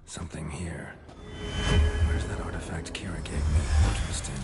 something here. Where's that artifact Kira gave me? Interesting.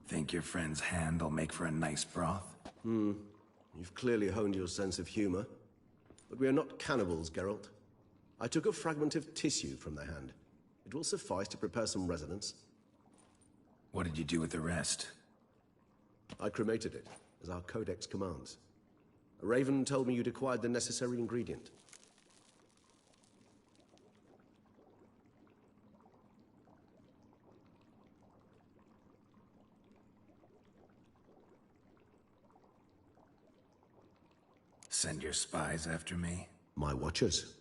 Think your friend's hand will make for a nice broth? You've clearly honed your sense of humor. But we are not cannibals, Geralt. I took a fragment of tissue from the hand. It will suffice to prepare some resonance. What did you do with the rest? I cremated it, as our codex commands. A raven told me you'd acquired the necessary ingredient. Send your spies after me? My watchers.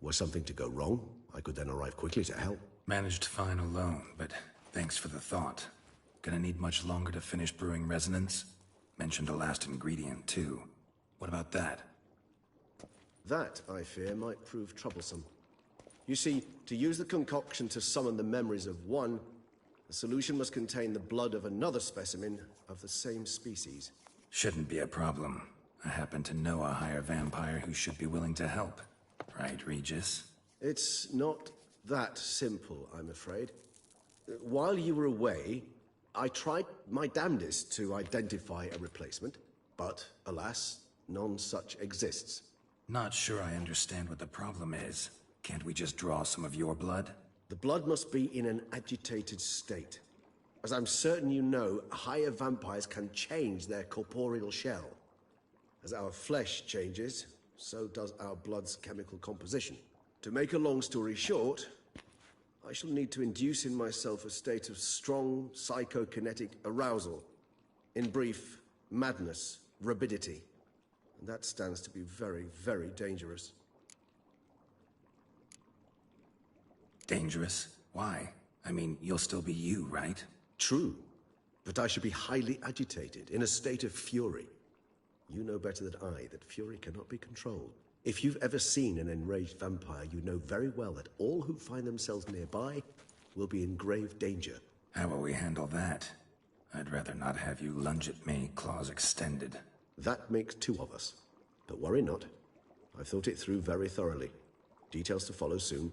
Were something to go wrong, I could then arrive quickly to help. Managed fine alone, but thanks for the thought. Gonna need much longer to finish brewing resonance? Mentioned a last ingredient, too. What about that? That, I fear, might prove troublesome. You see, to use the concoction to summon the memories of one, the solution must contain the blood of another specimen of the same species. Shouldn't be a problem. I happen to know a higher vampire who should be willing to help. Right, Regis? It's not that simple, I'm afraid. While you were away, I tried my damnedest to identify a replacement, but alas, none such exists. Not sure I understand what the problem is. Can't we just draw some of your blood? The blood must be in an agitated state. As I'm certain you know, higher vampires can change their corporeal shell. As our flesh changes, so does our blood's chemical composition. To make a long story short, I shall need to induce in myself a state of strong psychokinetic arousal. In brief, madness, rabidity. And that stands to be very, very dangerous. Dangerous? Why? I mean, you'll still be you, right? True. But I should be highly agitated, in a state of fury. You know better than I that fury cannot be controlled. If you've ever seen an enraged vampire, you know very well that all who find themselves nearby will be in grave danger. How will we handle that? I'd rather not have you lunge at me, claws extended. That makes two of us. But worry not. I've thought it through very thoroughly. Details to follow soon.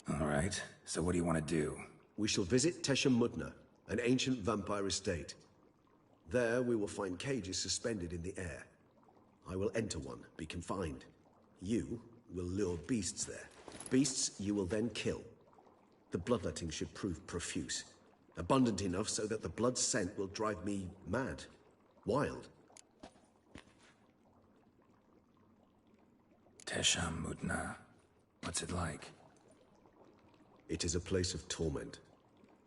All right, so what do you want to do? We shall visit Tesham-Mudna, an ancient vampire estate. There we will find cages suspended in the air. I will enter one, be confined. You will lure beasts there. Beasts you will then kill. The bloodletting should prove profuse. Abundant enough so that the blood scent will drive me mad. Wild. Tesham-Mudna. What's it like? It is a place of torment.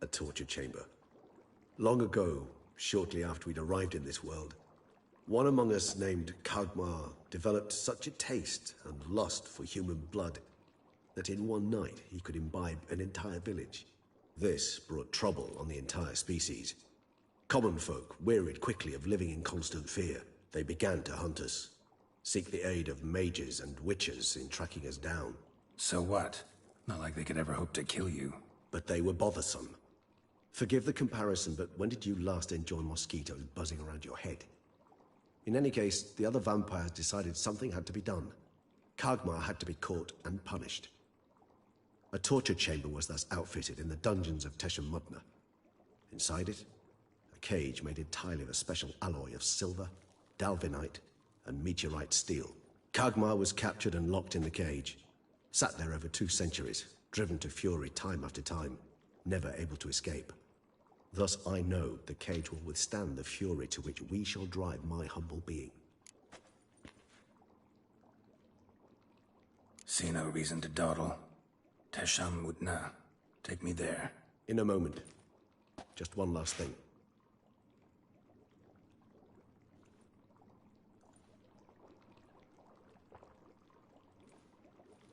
A torture chamber. Long ago, shortly after we'd arrived in this world, one among us named Kagmar developed such a taste and lust for human blood that in one night he could imbibe an entire village. This brought trouble on the entire species. Common folk wearied quickly of living in constant fear. They began to hunt us, seek the aid of mages and witches in tracking us down. So what? Not like they could ever hope to kill you. But they were bothersome. Forgive the comparison, but when did you last enjoy mosquitoes buzzing around your head? In any case, the other vampires decided something had to be done. Kagmar had to be caught and punished. A torture chamber was thus outfitted in the dungeons of Tesham-Mudna. Inside it, a cage made entirely of a special alloy of silver, dalvinite, and meteorite steel. Kagmar was captured and locked in the cage. Sat there over 2 centuries, driven to fury time after time, never able to escape. Thus I know the cage will withstand the fury to which we shall drive my humble being. See no reason to dawdle. Tesham-Mudna. Take me there. In a moment. Just one last thing.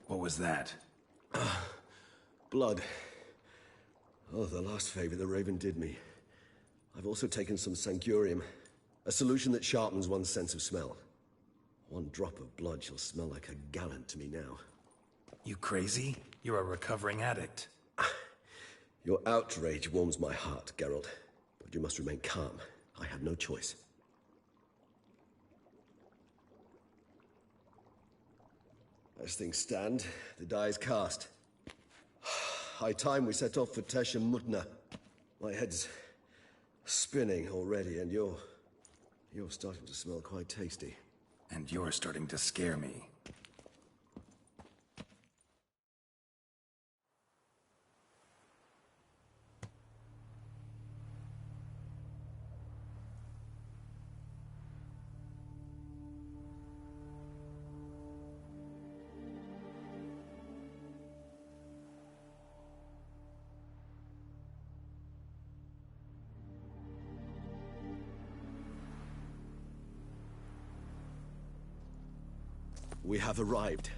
What was that? Blood. Oh, the last favor the Raven did me. I've also taken some Sancurium, a solution that sharpens one's sense of smell. One drop of blood shall smell like a gallon to me now. You crazy? You're a recovering addict. Your outrage warms my heart, Geralt. But you must remain calm. I had no choice. As things stand, the die is cast. High time we set off for Tesham-Mudna. My head's spinning already, and you're starting to smell quite tasty. And you're starting to scare me. We have arrived.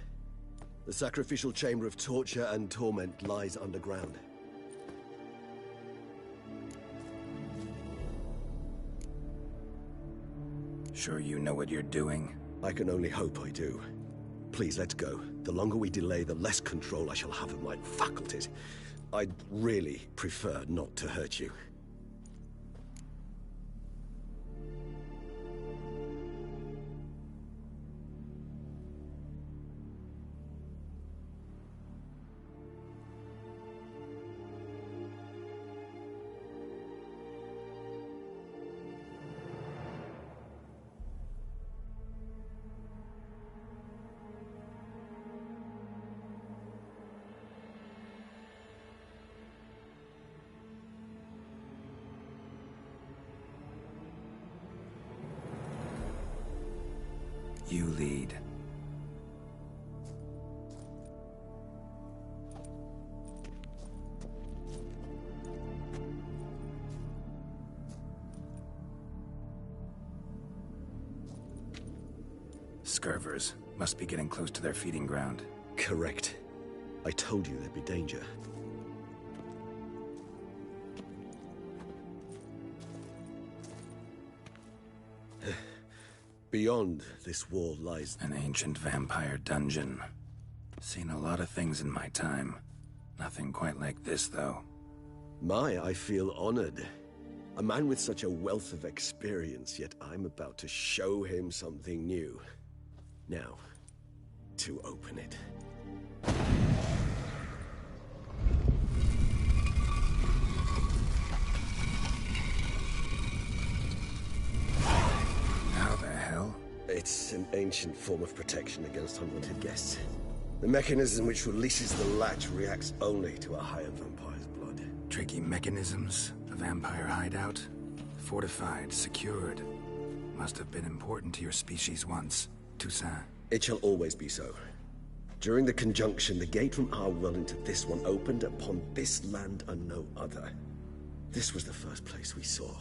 The sacrificial chamber of torture and torment lies underground. Sure you know what you're doing? I can only hope I do. Please, let's go. The longer we delay, the less control I shall have of my faculties. I'd really prefer not to hurt you. You lead. Scurvers must be getting close to their feeding ground. Correct. I told you there'd be danger. Beyond this wall lies an ancient vampire dungeon. Seen a lot of things in my time. Nothing quite like this, though. I feel honored. A man with such a wealth of experience, yet I'm about to show him something new. Now, to open it. How the hell? It's an ancient form of protection against unwanted guests. The mechanism which releases the latch reacts only to a higher vampire's blood. Tricky mechanisms. A vampire hideout. Fortified, secured. Must have been important to your species once, Toussaint. It shall always be so. During the conjunction, the gate from our world into this one opened upon this land and no other. This was the first place we saw.